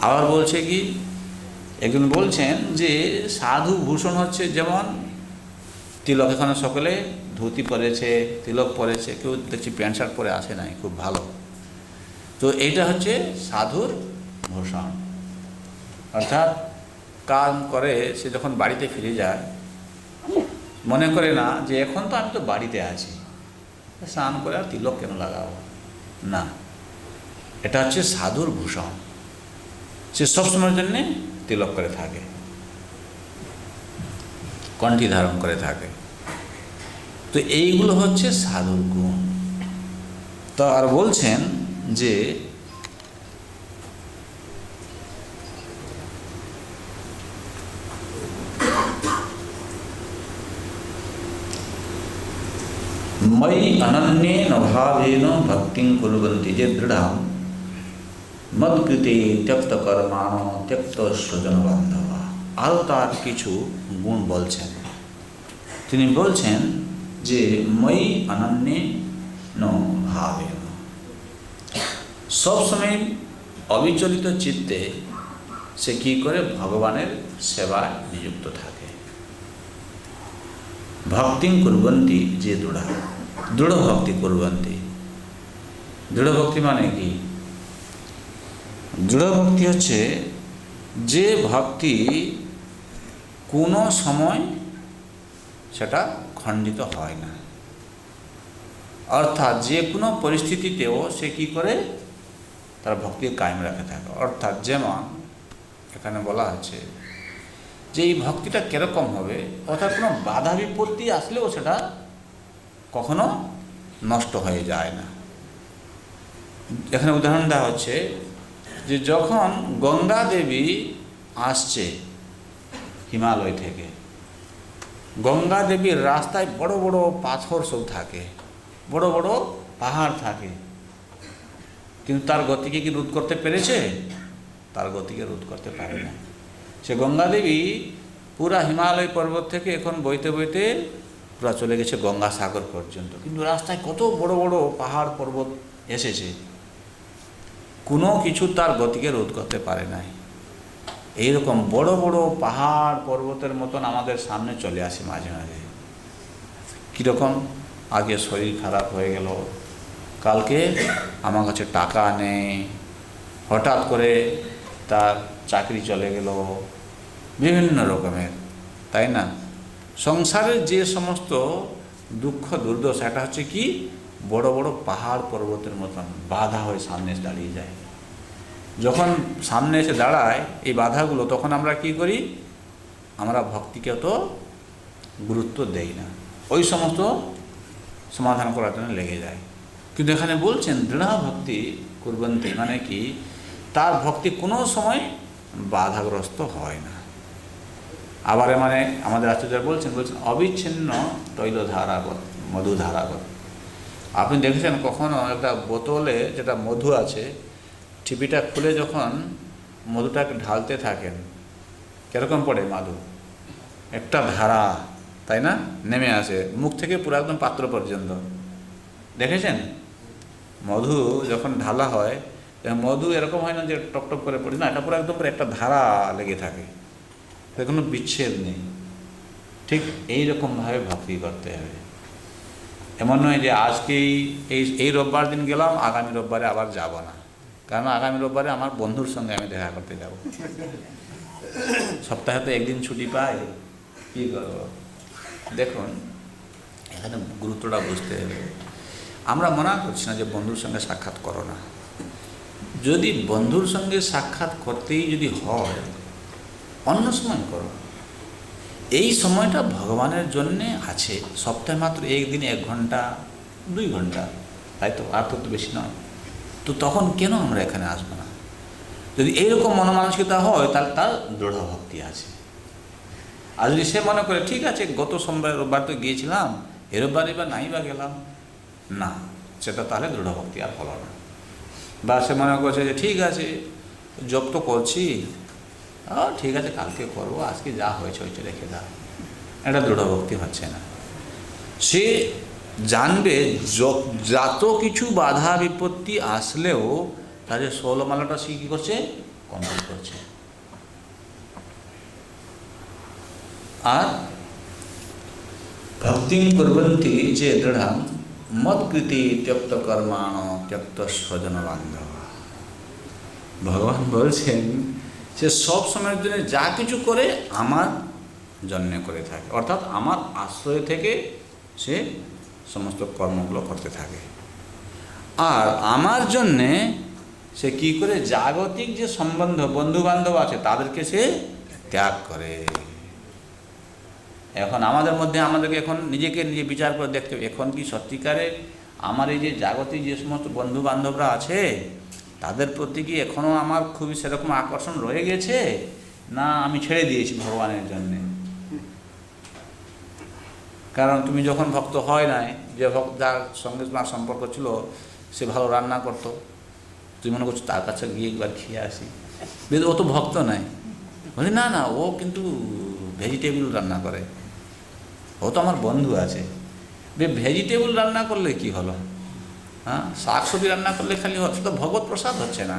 আবার বলছে কি, একজন বলছেন যে সাধু ভূষণ হচ্ছে যেমন তিলক। এখানে সকলে ধুতি পরেছে, তিলক পরেছে, কেউ দেখছি প্যান্ট শার্ট পরে আসে নাই, খুব ভালো। তো এইটা হচ্ছে সাধুর ভূষণ। অর্থাৎ কাম করে সে যখন বাড়িতে ফিরে যায়, মনে করে না যে এখন তো আমি তো বাড়িতে আছি, স্নান করে আর তিলক কেন লাগাবো না। এটা হচ্ছে সাধুর ভূষণ। সে সবসময়ের জন্যে তিলক করে থাকে, কণ্ঠী ধারণ করে থাকে। তো এইগুলো হচ্ছে সাধুর গুণ। তো আর বলছেন যে मयि अनन्येन भावेन भक्तिं कुर्वन्ति जे दृढां मद्कृते त्यक्त कर्माण त्यक्त स्वजन बान्धवा। আরও তার কিছু গুণ বলছেন। তিনি বলছেন যে ময়ি অনন্যেন ভাবেন, সবসময় অবিচলিত চিত্তে সে কী করে? ভগবানের সেবায় নিযুক্ত থাকে। ভক্তিং কুর্বন্তি যে দৃঢ়, দৃঢ় ভক্তি কুর্বন্তি। দৃঢ় ভক্তি মানে কি? দৃঢ় ভক্তি হচ্ছে যে ভক্তি কোনো সময় সেটা খণ্ডিত হয় না। অর্থাৎ যে কোনো পরিস্থিতিতেও সে কী করে তার ভক্তি কায়েম রাখে থাকে। অর্থাৎ যেমন এখানে বলা আছে যে এই ভক্তিটা কীরকম হবে, অর্থাৎ কোনো বাধা বিপত্তি আসলেও সেটা কখনো নষ্ট হয়ে যায় না। এখানে উদাহরণ দেওয়া হচ্ছে যে যখন গঙ্গা দেবী আসছে হিমালয় থেকে, গঙ্গা দেবীর রাস্তায় বড় বড় পাথর সব থাকে, বড় বড় পাহাড় থাকে, কিন্তু তার গতিকে কি রোধ করতে পেরেছে? তার গতিকে রোধ করতে পারে না। সে গঙ্গা দেবী পুরা হিমালয় পর্বত থেকে এখন বইতে বইতে পুরা চলে গেছে গঙ্গাসাগর পর্যন্ত, কিন্তু রাস্তায় কত বড় বড় পাহাড় পর্বত এসেছে, কোনো কিছু তার গতিকে রোধ করতে পারে নাই। এইরকম বড় বড় পাহাড় পর্বতের মতন আমাদের সামনে চলে আসে মাঝে মাঝে। কীরকম? আগে শরীর খারাপ হয়ে গেল, কালকে আমার কাছে টাকা নেই, হঠাৎ করে তার চাকরি চলে গেল, বিভিন্ন রকমের, তাই না? সংসারের যে সমস্ত দুঃখ দুর্দশা, এটা হচ্ছে কি বড় বড় পাহাড় পর্বতের মতন বাধা হয়ে সামনে এসে দাঁড়িয়ে যায়। যখন সামনে এসে দাঁড়ায় এই বাধাগুলো, তখন আমরা কি করি? আমরা ভক্তিকে তো গুরুত্ব দেই না, ওই সমস্ত সমাধান করার জন্য লেগে যায়। কিন্তু এখানে বলছেন দৃঢ় ভক্তি কুর্বন্তি, মানে কি তার ভক্তি কোনো সময় বাধাগ্রস্ত হয় না। আবার মানে আমাদের আচার্য বলছেন অবিচ্ছিন্ন তৈলধারাগত মধুধারাগত। আপনি দেখেছেন কখনো একটা বোতলে যেটা মধু আছে, টিপিটা খুলে যখন মধুটাকে ঢালতে থাকেন, কীরকম পড়ে মধু? একটা ধারা, তাই না, নেমে আসে মুখ থেকে পুরো একদম পাত্র পর্যন্ত। দেখেছেন মধু যখন ঢালা হয়, মধু এরকম হয় না যে টপটপ করে পড়ে, না, এটা পুরো একদম একটা ধারা লেগে থাকে, কোনো বিচ্ছেদ নেই। ঠিক এইরকমভাবে ভক্তি করতে হবে। এমন নয় যে আজকেই এই রোববার দিন গেলাম, আগামী রোববারে আবার যাব না, কারণ আগামী রোববারে আমার বন্ধুর সঙ্গে আমি দেখা করতে যাব। সপ্তাহে তো একদিন ছুটি পাই, কী করব? দেখুন এখানে গুরুত্বটা বুঝতে হবে। আমরা মনে করছি না যে বন্ধুর সঙ্গে সাক্ষাৎ করো না। যদি বন্ধুর সঙ্গে সাক্ষাৎ করতেই যদি হয়, অন্য সময় করো। এই সময়টা ভগবানের জন্যে আছে, সপ্তাহে মাত্র একদিন 1 ঘন্টা 2 ঘন্টা, তাই তো, আর তো বেশি নয়। তো তখন কেন আমরা এখানে আসবো না? যদি এইরকম মনোমানসিকতা হয়, তাহলে তার দৃঢ় ভক্তি আছে। আর যদি সে মনে করে ঠিক আছে গত সোমবার রোববার তো গিয়েছিলাম, এ রোববার এবার নাই বা গেলাম না, সেটা তাহলে দৃঢ় ভক্তি আর হলো না। বা সে মনে করছে যে ঠিক আছে জব তো করছি, ঠিক আছে কালকে করবো, আজকে যা হয়েছে হয়েছে রেখে দাও, এটা দৃঢ় ভক্তি হচ্ছে না। সে জানবে যত কিছু বাধা বিপত্তি আসলেও তাদের 16 মালাটা সে কী করছে? কমপ্লিট করছে। আর ভক্তি কুর্বন্তি যে দৃঢ় মৎকৃতি ত্যক্ত কর্মাণ ত্যক্ত স্বজন বান্ধব। ভগবান বলছেন সে সব সময়ের জন্য যা কিছু করে আমার জন্যে করে থাকে, অর্থাৎ আমার আশ্রয় থেকে সে সমস্ত কর্মগুলো করতে থাকে। আর আমার জন্যে সে কি করে? জাগতিক যে সম্বন্ধ বন্ধু বান্ধব আছে তাদেরকে সে ত্যাগ করে। এখন আমাদের মধ্যে আমাদেরকে এখন নিজেকে নিজে বিচার করে দেখতে হবে, এখন কি সত্যিকারে আমার এই যে জাগতিক যে সমস্ত বন্ধু বান্ধবরা আছে তাদের প্রতি কি এখনও আমার খুবই সেরকম আকর্ষণ রয়ে গেছে, না আমি ছেড়ে দিয়েছি ভগবানের জন্যে? কারণ তুমি যখন ভক্ত হয় নাই, যে যার সঙ্গে তোমার সম্পর্ক ছিল সে ভালো রান্না করতো, তুমি মনে করছো তার কাছে গিয়ে একবার খেয়ে আসি, ও তো ভক্ত নাই। বলি না না, ও কিন্তু ভেজিটেবল রান্না করে, ও তো আমার বন্ধু আছে। ভেজিটেবল রান্না করলে কি হলো? হ্যাঁ, শাক সবজি রান্না করলে খালি সেটা ভগবত প্রসাদ হচ্ছে না।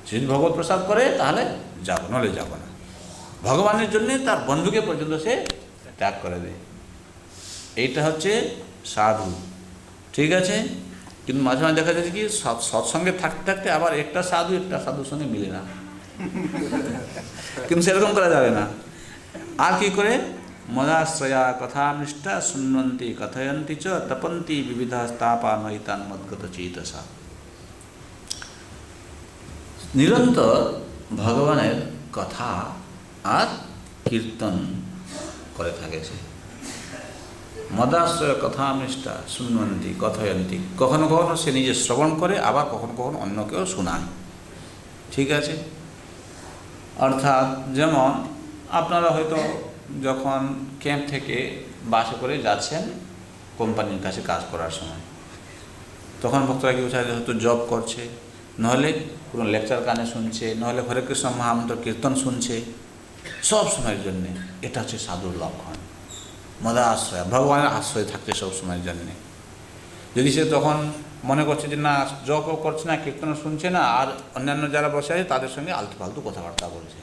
যদি ভগবত প্রসাদ করে তাহলে যাবো, নলে যাবো না। ভগবানের জন্যে তার বন্ধুকে পর্যন্ত সে ত্যাগ করে দেয়। এইটা হচ্ছে সাধু, ঠিক আছে। কিন্তু মাঝে মাঝে দেখা যাচ্ছে কি সৎসঙ্গে থাকতে থাকতে আবার একটা সাধুর সঙ্গে মিলে না, কিন্তু সেরকম করা যাবে না। আর কি করে? মদাশ্রয়া কথামৃষ্টা শৃণ্বন্তি কথয়ন্তি চ তপন্তি বিবিধাস্তাপানয়িতান মদ্গত চেতসা। নিরন্তর ভগবানের কথা আর কীর্তন করে থাকে সে। মদাশ্রয় কথামৃষ্টা শৃণ্বন্তি কথয়ন্তি, কখনো কখনো সে নিজে শ্রবণ করে, আবার কখনো কখনো অন্যকেও শোনায়। ঠিক আছে? অর্থাৎ যেমন আপনারা হয়তো যখন ক্যাম্প থেকে বাসে করে যাচ্ছেন কোম্পানির কাছে কাজ করার সময়, তখন ভক্তরা কি বোঝায় হয়তো জব করছে, নাহলে কোনো লেকচার কানে শুনছে, নাহলে হরে কৃষ্ণ মহামন্ত্র কীর্তন শুনছে, সব সময়ের জন্যে। এটা হচ্ছে সাধুর লক্ষণ। মদা আশ্রয়, ভগবানের আশ্রয় থাকছে সব সময়ের জন্যে। যদি সে তখন মনে করছে যে না জপও করছে না, কীর্তন শুনছে না, আর অন্যান্য যারা বসে আছে তাদের সঙ্গে আলতু ফালতু কথাবার্তা বলছে,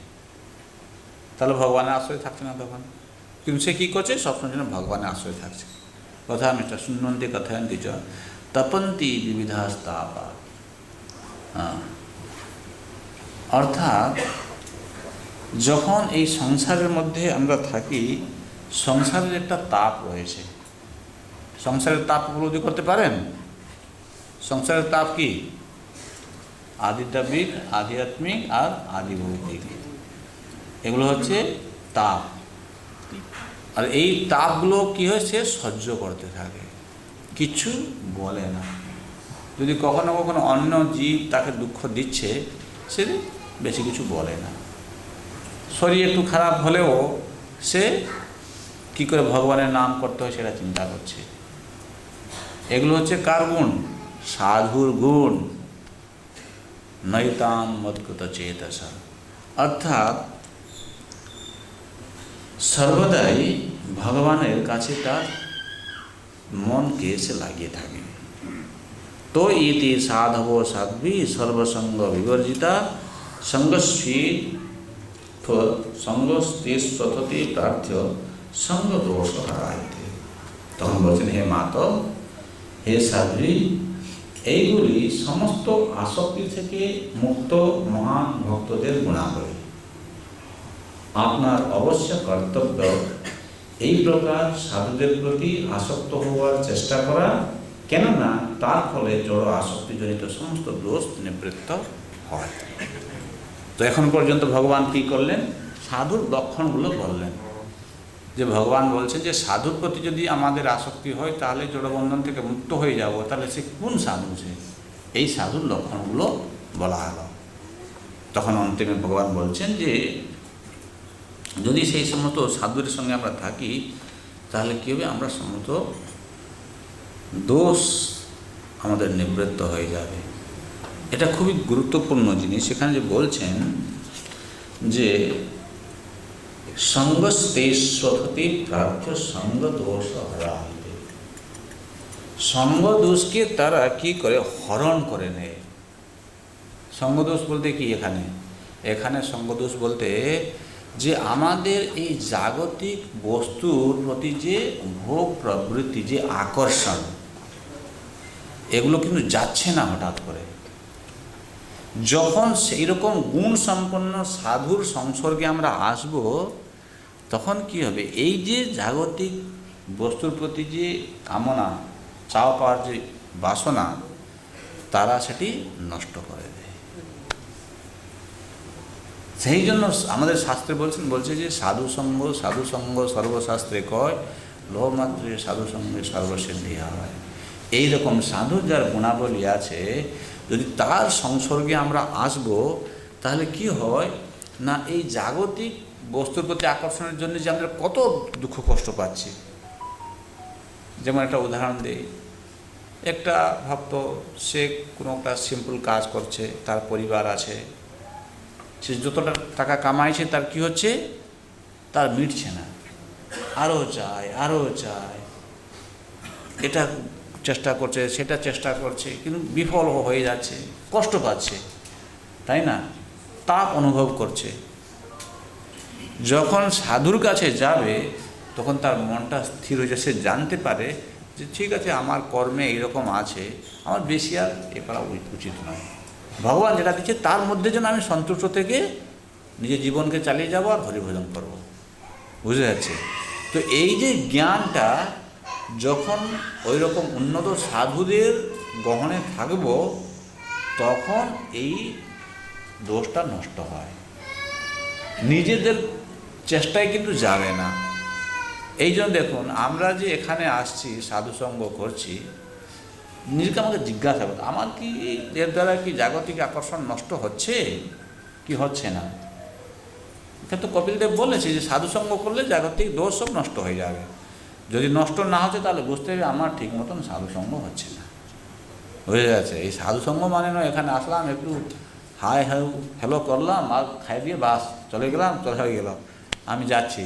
তাহলে ভগবানের আশ্রয় থাকছে না তখন। কিন্তু সে কী করছে? সবসময় জন্য ভগবানের আশ্রয় থাকছে। কথা মিষ্টা শৃণ্বন্তি কথয়ন্তি চ তপন্তি বিবিধাস্তাপা। অর্থাৎ যখন এই সংসারের মধ্যে আমরা থাকি, সংসারের একটা তাপ রয়েছে। সংসারের তাপ উপলব্ধি করতে পারেন? সংসারের তাপ কি? আদিতাত্ত্বিক, আধ্যাত্মিক আর আদিভৌতিক, এগুলো হচ্ছে তাপ। আর এই তাপগুলো কী হয়? সে সহ্য করতে থাকে, কিছু বলে না। যদি কখনো কখনো অন্য জীব তাকে দুঃখ দিচ্ছে, সে বেশি কিছু বলে না। শরীর একটু খারাপ হলেও সে কী করে ভগবানের নাম করতে হয় সেটা চিন্তা করছে। এগুলো হচ্ছে কার গুণ? সাধুর গুণ। নৈতান মদ্গত চেতসা, অর্থাৎ সর্বদাই ভগবানের কাছে তার মনকে সে লাগিয়ে থাকে। তো ইতি সাধব সাধ্বী সর্বসঙ্গ বিবর্জিতা সঙ্গস্তেশ্বততি প্রার্থ্য সঙ্গ দোষ হারাইতে। তখন বলছেন, হে মাত, হে সাধ্বী, এইগুলি সমস্ত আসক্তি থেকে মুক্ত মহান ভক্তদের গুণাবলী। আপনার অবশ্য কর্তব্য এই প্রকার সাধুদের প্রতি আসক্ত হওয়ার চেষ্টা করা, কেননা তার ফলে জড় আসক্তিজনিত সমস্ত দোষ নিবৃত্ত হয়। তো এখন পর্যন্ত ভগবান কী করলেন? সাধুর লক্ষণগুলো বললেন। যে ভগবান বলছেন যে সাধুর প্রতি যদি আমাদের আসক্তি হয় তাহলে জড়বন্ধন থেকে মুক্ত হয়ে যাব, তাহলে সে কোন সাধু? সে এই সাধুর লক্ষণগুলো বলা হলো। তখন অন্তিমে ভগবান বলছেন যে যদি সেই সমস্ত সাধুদের সঙ্গে আমরা থাকি, তাহলে কী হবে? আমরা সমস্ত দোষ আমাদের নিবৃত্ত হয়ে যাবে। এটা খুবই গুরুত্বপূর্ণ জিনিস। সেখানে যে বলছেন যে সঙ্গস্তেশ্বততি প্রার্থ্য সঙ্গ দোষ হরাইতে, সঙ্গ দোষকে তারা কি করে? হরণ করে নেয়। সঙ্গদোষ বলতে কি? এখানে সঙ্গদোষ বলতে যে আমাদের এই জাগতিক বস্তুর প্রতি যে ভোগ প্রবৃত্তি, যে আকর্ষণ, এগুলো কিন্তু যাচ্ছে না হঠাৎ করে। যখন সেই রকম গুণ সম্পন্ন সাধুর সংসর্গে আমরা আসব, তখন কি হবে? এই যে জাগতিক বস্তুর প্রতি যে কামনা, চাওয়া পাওয়ার যে বাসনা, তারা সেটি নষ্ট করে দেয়। সেই জন্য আমাদের শাস্ত্রে বলছে যে সাধু সঙ্গ সর্বশাস্ত্রে কয়, লোহমাত্রে সাধু সঙ্গে সর্বসিদ্ধি হয়। এইরকম সাধুর যার গুণাবলী আছে, যদি তার সংসর্গে আমরা আসব, তাহলে কি হয় না, এই জাগতিক বস্তুর প্রতি আকর্ষণের জন্য যে আমরা কত দুঃখ কষ্ট পাচ্ছি। যেমন একটা উদাহরণ দিই, একটা ভক্ত, সে কোনো একটা সিম্পল কাজ করছে, তার পরিবার আছে, সে যতটা টাকা কামাইছে তার কি হচ্ছে? তার মিটছে না, আরও চায়, এটা চেষ্টা করছে, সেটা চেষ্টা করছে, কিন্তু বিফল হয়ে যাচ্ছে, কষ্ট পাচ্ছে, তাই না? তাপ অনুভব করছে। যখন সাধুর কাছে যাবে, তখন তার মনটা স্থির হয়ে যায়। সে জানতে পারে যে ঠিক আছে, আমার কর্মে এইরকম আছে, আমার বেশি আর এ করা উচিত নয়। ভগবান যেটা দিচ্ছে তার মধ্যে যেন আমি সন্তুষ্ট থেকে নিজের জীবনকে চালিয়ে যাব আর হরিভজন করব। বুঝে যাচ্ছে? তো এই যে জ্ঞানটা যখন ওই রকম উন্নত সাধুদের গহনে থাকব, তখন এই দোষটা নষ্ট হয়, নিজেদের চেষ্টায় কিন্তু যাবে না। এই জন্য দেখুন, আমরা যে এখানে আসছি, সাধুসঙ্গ করছি, নিজেকে আমাকে জিজ্ঞাসা করতে, আমার কি এর দ্বারা কি জাগতিক আকর্ষণ নষ্ট হচ্ছে কি হচ্ছে না? এটা তো কপিলদেব বলেছে যে সাধুসঙ্গ করলে জাগতিক দোষ সব নষ্ট হয়ে যাবে। যদি নষ্ট না হচ্ছে তাহলে বুঝতে হবে আমার ঠিক মতন সাধুসঙ্গ হচ্ছে না। হয়ে গেছে। এই সাধুসঙ্গ মানে নয় এখানে আসলাম, একটু হাই হ্যালো করলাম আর খাই দিয়ে বাস চলে গেলাম, চলে হয়ে গেলাম, আমি যাচ্ছি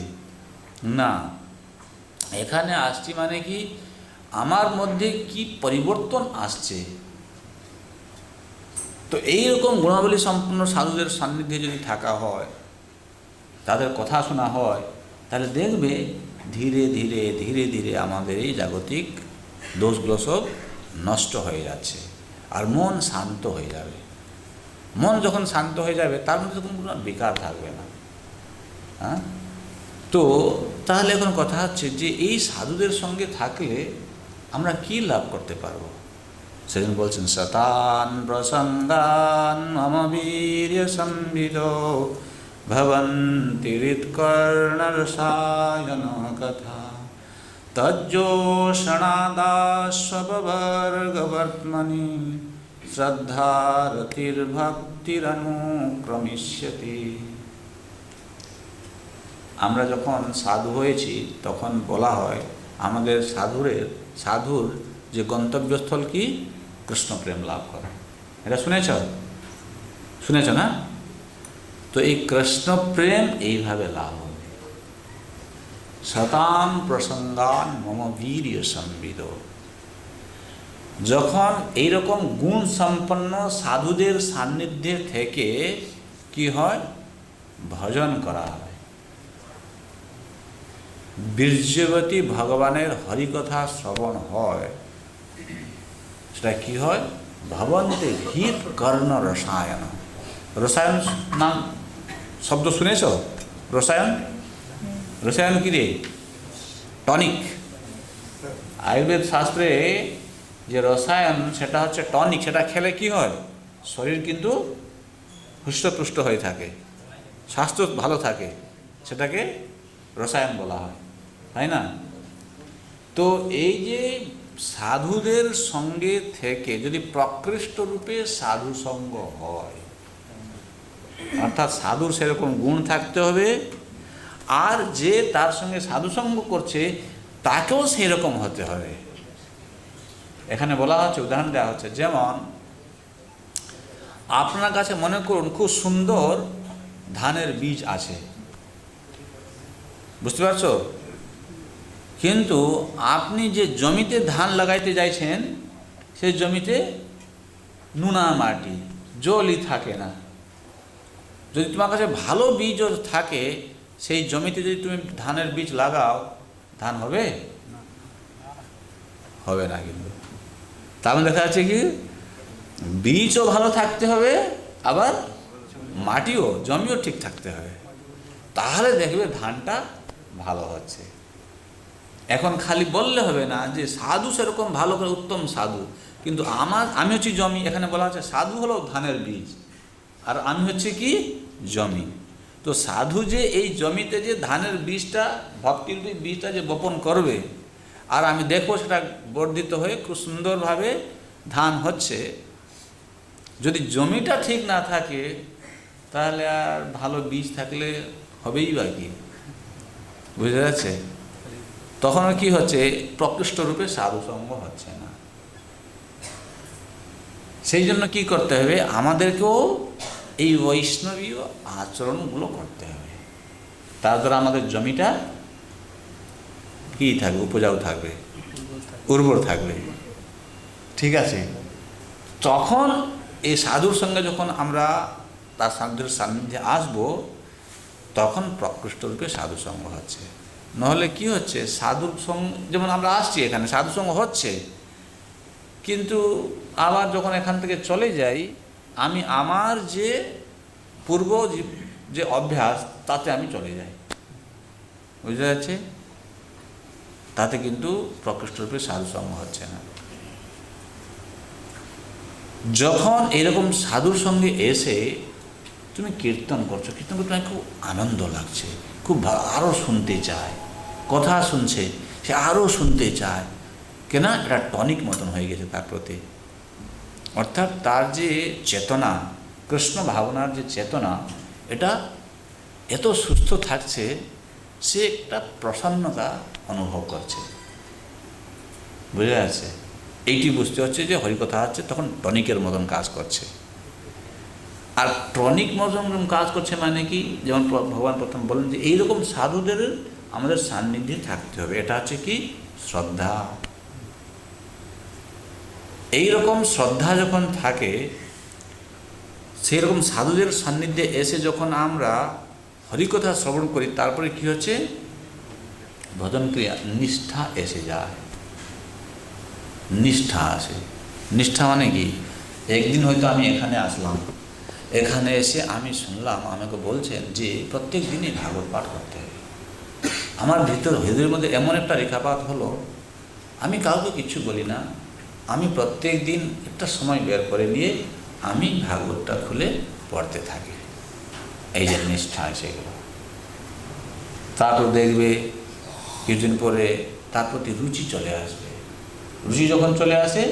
না। এখানে আসছি মানে কি, আমার মধ্যে কি পরিবর্তন আসছে। তো এইরকম গুণাবলী সম্পন্ন সাধুদের সান্নিধ্যে যদি থাকা হয়, তাদের কথা শোনা হয়, তাহলে দেখবে ধীরে ধীরে ধীরে ধীরে আমাদের এই জাগতিক দোষগুলো সব নষ্ট হয়ে যাচ্ছে, আর মন শান্ত হয়ে যাবে। মন যখন শান্ত হয়ে যাবে, তার মধ্যে তখন কোনো বিকার থাকবে না। হ্যাঁ, তো তাহলে এখন কথা হচ্ছে যে এই সাধুদের সঙ্গে থাকলে আমরা কি লাভ করতে পারবো। সেদিন বলছেন, শতান প্রসঙ্গান মম বীর্য সম্বিদ ভবন্তি হৃৎকর্ণরসায়ন কথা তজ্জোষণাদাস্ববর্গবর্ত্মনি শ্রদ্ধারতির্ভক্তিরনুক্রমিষ্যতি। আমরা যখন সাধু হয়েছি তখন বলা হয় আমাদের সাধুর যে গন্তব্যস্থল কি, কৃষ্ণপ্রেম লাভ করা। এটা শুনেছ না? তো এই কৃষ্ণপ্রেম এইভাবে লাভ হবে। শতান প্রসঙ্গান মম বীর্য সম্বিদ। যখন এইরকম গুণ সম্পন্ন সাধুদের সান্নিধ্যে থেকে কি হয়, ভজন করা হয়, বীর্যবতী ভগবানের হরিকথা শ্রবণ হয়, সেটা কি হয়, ভবন্তে হিত কর্ণ রসায়ন। রসায়ন নাম শব্দ শুনেছ? রসায়ন কি রে? টনিক। আয়ুর্বেদ শাস্ত্রে যে রসায়ন, সেটা হচ্ছে টনিক। সেটা খেলে কি হয়, শরীর কিন্তু হৃষ্টপুষ্ট হয়ে থাকে, স্বাস্থ্য ভালো থাকে, সেটাকে রসায়ন বলা হয়, তাই না? তো এই যে সাধুদের সঙ্গে থেকে যদি প্রকৃষ্ট রূপে সাধু সঙ্গ হয়, অর্থাৎ সাধুর সেরকম গুণ থাকতে হবে, আর যে তার সঙ্গে সাধুসঙ্গ করছে তাকেও সেই রকম হতে হবে। এখানে বলা হচ্ছে, উদাহরণ দেওয়া হচ্ছে, যেমন আপনার কাছে মনে করুন খুব সুন্দর ধানের বীজ আছে, বুঝতে পারছো? কিন্তু আপনি যে জমিতে ধান লাগাইতে যাইছেন, সেই জমিতে নুনা মাটি, জলই থাকে না। যদি তোমার কাছে ভালো বীজও থাকে, সেই জমিতে যদি তুমি ধানের বীজ লাগাও, ধান হবে? হবে না। কিন্তু তার মানে দেখা যাচ্ছে কি, বীজও ভালো থাকতে হবে, আবার মাটিও, জমিও ঠিক থাকতে হবে, তাহলে দেখবে ধানটা ভালো হচ্ছে। এখন খালি বললে হবে না যে সাধু সেরকম ভালো করে উত্তম সাধু, কিন্তু আমি হচ্ছি জমি। এখানে বলা হচ্ছে সাধু হলো ধানের বীজ, আর আমি হচ্ছে কি, জমি। তো সাধু যে এই জমিতে যে ধানের বীজটা, ভক্তির বীজটা যে বপন করবে, আর আমি দেখবো সেটা বর্ধিত হয়ে খুব সুন্দরভাবে ধান হচ্ছে। যদি জমিটা ঠিক না থাকে, তাহলে আর ভালো বীজ থাকলে হবেই বা কি? বুঝা যাচ্ছে? তখন কি হচ্ছে, প্রকৃষ্ট রূপে সাধুসঙ্গ হচ্ছে না। সেই জন্য কি করতে হবে, আমাদেরকেও এই বৈষ্ণবীয় আচরণগুলো করতে হবে। তার দ্বারা আমাদের জমিটা কি থাকবে, উপজাউ থাকবে, উর্বর থাকবে। ঠিক আছে? তখন এই সাধুর সঙ্গে যখন আমরা তার সাধুর সান্নিধ্যে আসবো, তখন প্রকৃষ্ট রূপে সাধুসঙ্গ হচ্ছে। নহলে কি হচ্ছে, সাধুর সঙ্গ, যেমন আমরা আসছি এখানে সাধুসঙ্গ হচ্ছে, কিন্তু আবার যখন এখান থেকে চলে যাই, আমি আমার যে পূর্ব যে অভ্যাস, তাতে আমি চলে যাই। বুঝতে যাচ্ছে? তাতে কিন্তু প্রকৃষ্টরূপে সাধুসঙ্গ হচ্ছে না। যখন এরকম সাধুর সঙ্গে এসে তুমি কীর্তন করছো, কীর্তন করতে তোমার খুব আনন্দ লাগছে, খুব আরও শুনতে চায়, কথা শুনছে সে আরও শুনতে চায়, কেন এটা টনিক মতন হয়ে গেছে তার প্রতি। অর্থাৎ তার যে চেতনা, কৃষ্ণ ভাবনার যে চেতনা, এটা এত সুস্থ থাকছে, সে একটা প্রসন্নতা অনুভব করছে। বুঝে যাচ্ছে? এইটি বুঝতে হচ্ছে যে হরিকথা হচ্ছে তখন টনিকের মতন কাজ করছে। আর টনিক মতন কাজ করছে মানে কি, যেমন ভগবান প্রথম বলেন যে এইরকম সাধুদের আমাদের সান্নিধ্যে থাকতে হবে। এটা হচ্ছে কি শ্রদ্ধা। এইরকম শ্রদ্ধা যখন থাকে, সেই রকম সাধুদের সান্নিধ্যে এসে যখন আমরা হরিকথা শ্রবণ করি, তারপরে কি হচ্ছে, ভজন ক্রিয়া নিষ্ঠা এসে যায়, নিষ্ঠা আসে। নিষ্ঠা মানে কি, একদিন হয়তো আমি এখানে আসলাম, এখানে এসে আমি শুনলাম আমাকে বলছেন যে প্রত্যেক দিনই ভাগবত পাঠ করতে হবে। আমার হৃদয়ের মধ্যে এমন একটা রেখাপাত হলো, আমি কাউকে কিছু বলি না, আমি প্রত্যেক দিন একটা সময় বের করে নিয়ে আমি ভাগবতটা খুলে পড়তে থাকি। এই যে নিষ্ঠা সেগুলো। তারপর দেখবে কিছুদিন পরে তার প্রতি রুচি চলে আসবে। রুচি যখন চলে আসে,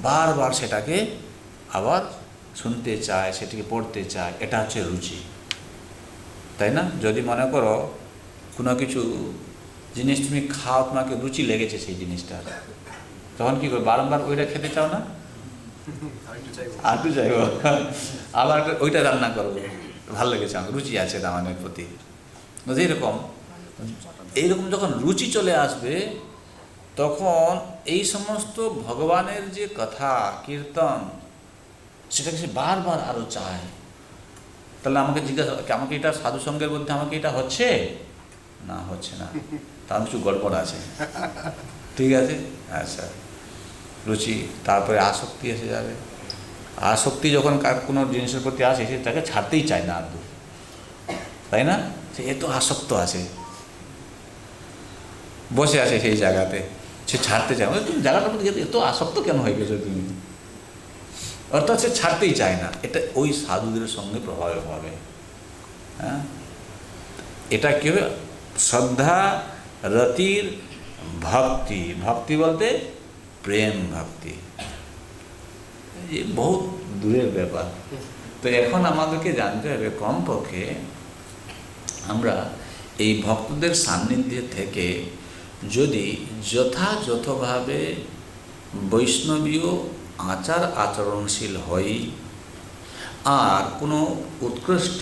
বারবার সেটাকে আবার শুনতে চায়, সেটাকে পড়তে চায়। এটা হচ্ছে রুচি, তাই না? যদি মনে করো কোনো কিছু জিনিস তুমি খাও, তোমাকে রুচি লেগেছে সেই জিনিসটা, তখন কি করবে, বারংবার ওইটা খেতে চাও না, আর একটু চাইব, আবার ওইটা রান্না করবো, ভালো লেগেছে আমার, রুচি আছে দামানের প্রতি। এইরকম যখন রুচি চলে আসবে, তখন এই সমস্ত ভগবানের যে কথা কীর্তন, সেটাকে সে বারবার আরও চায়। তাহলে আমাকে জিজ্ঞাসা, আমাকে এটা সাধুসঙ্গের মধ্যে আমাকে এটা হচ্ছে না, হচ্ছে না, তার কিছু গড়বড় আছে, ঠিক আছে? আচ্ছা, রুচি, তারপরে আসক্তি এসে যাবে। আসক্তি যখন কোনো জিনিসের প্রতি আসে, সে তাকে ছাড়তেই চায় না আদৌ, তাই না? সে এত আসক্ত আছে, বসে আছে সেই জায়গাতে, সে ছাড়তে চায়। তুমি জায়গাটার প্রতি এত আসক্ত কেন হয়ে গেছো তুমি? অর্থাৎ সে ছাড়তেই চায় না। এটা ওই সাধুদের সঙ্গে প্রভাবে হবে। হ্যাঁ, এটা কি হবে, শ্রদ্ধা রতির ভক্তি। ভক্তি বলতে প্রেম ভক্তি, এই বহুত দূরের ব্যাপার। তো এখন আমাদেরকে জানতে হবে, কমপক্ষে আমরা এই ভক্তদের সান্নিধ্যে থেকে যদি যথাযথভাবে বৈষ্ণবীয় আচার আচরণশীল হই, আর কোনো উৎকৃষ্ট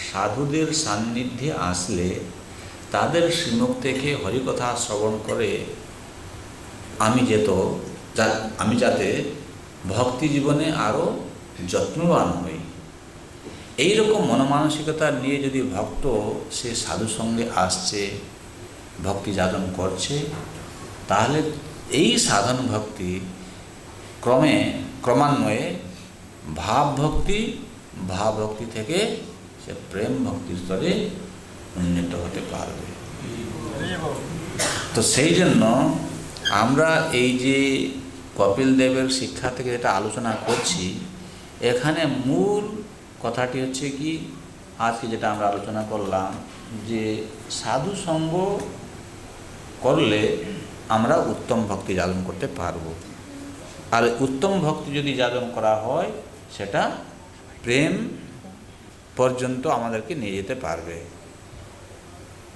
সাধুদের সান্নিধ্যে আসলে তাদের শ্রীমুখ থেকে হরিকথা শ্রবণ করে আমি যাতে ভক্তি জীবনে আরও যত্নবান হই, এইরকম মনমানসিকতা নিয়ে যদি ভক্ত সে সাধু সঙ্গে আসছে, ভক্তি যাপন করছে, তাহলে এই সাধন ভক্তি ক্রমান্বয়ে ভাবভক্তি থেকে সে প্রেম ভক্তির স্তরে উন্নীত হতে পারবে। তো সেই জন্য আমরা এই যে কপিল দেবের শিক্ষা থেকে যেটা আলোচনা করছি, এখানে মূল কথাটি হচ্ছে কি, আজকে যেটা আমরা আলোচনা করলাম, যে সাধু সঙ্গ করলে আমরা উত্তম ভক্তি যাপন করতে পারবো। আর উত্তম ভক্তি যদি যাপন করা হয়, সেটা প্রেম পর্যন্ত আমাদেরকে নিয়ে যেতে পারবে।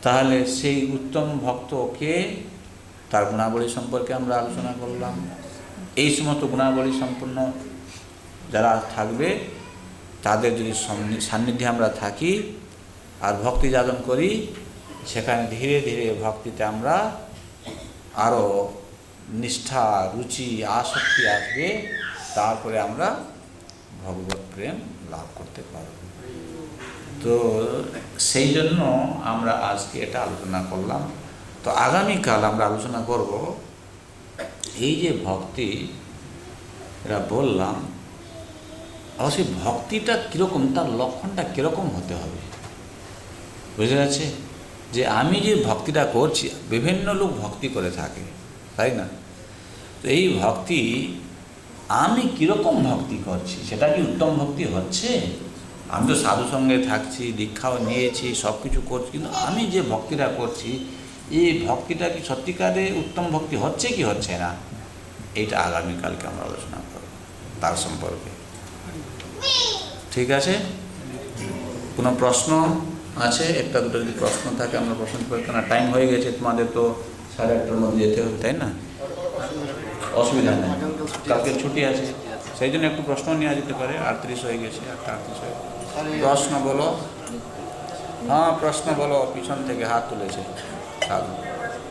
তাহলে সেই উত্তম ভক্তকে, তার গুণাবলী সম্পর্কে আমরা আলোচনা করলাম। এই সমস্ত গুণাবলী সম্পন্ন যারা থাকবে, তাদের যদি সান্নিধ্যে আমরা থাকি আর ভক্তি যাপন করি, সেখানে ধীরে ধীরে ভক্তিতে আমরা আরও নিষ্ঠা, রুচি, আসক্তি আসবে। তারপরে আমরা ভগবত প্রেম লাভ করতে পারব। তো সেই জন্য আমরা আজকে এটা আলোচনা করলাম। তো আগামীকাল আমরা আলোচনা করব এই যে ভক্তি এটা বললাম, অবশ্যই ভক্তিটা কীরকম, তার লক্ষণটা কীরকম হতে হবে, বুঝে যাচ্ছে? যে আমি যে ভক্তিটা করছি, বিভিন্ন লোক ভক্তি করে থাকে, তাই না? তো এই ভক্তি আমি কীরকম ভক্তি করছি, সেটা কি উত্তম ভক্তি হচ্ছে? আমি তো সাধু সঙ্গে থাকছি, দীক্ষাও নিয়েছি, সব কিছু করছি, কিন্তু আমি যে ভক্তিটা করছি এই ভক্তিটা কি সত্যিকারে উত্তম ভক্তি হচ্ছে কি হচ্ছে না, এইটা আগামীকালকে আমরা আলোচনা করব তার সম্পর্কে। ঠিক আছে? কোনো প্রশ্ন আছে? একটা দুটো যদি প্রশ্ন থাকে আমরা প্রশ্ন করি, কেন টাইম হয়ে গেছে, তোমাদের তো 8:30টার মধ্যে যেতে হবে, তাই না? অসুবিধা নেই, কালকে ছুটি আছে, সেই জন্য একটু প্রশ্ন নেওয়া যেতে পারে। 38 হয়ে গেছে, 8:38 হয়ে গেছে। প্রশ্ন বলো। হ্যাঁ প্রশ্ন বলো, পিছন থেকে হাত তুলেছে সাধু।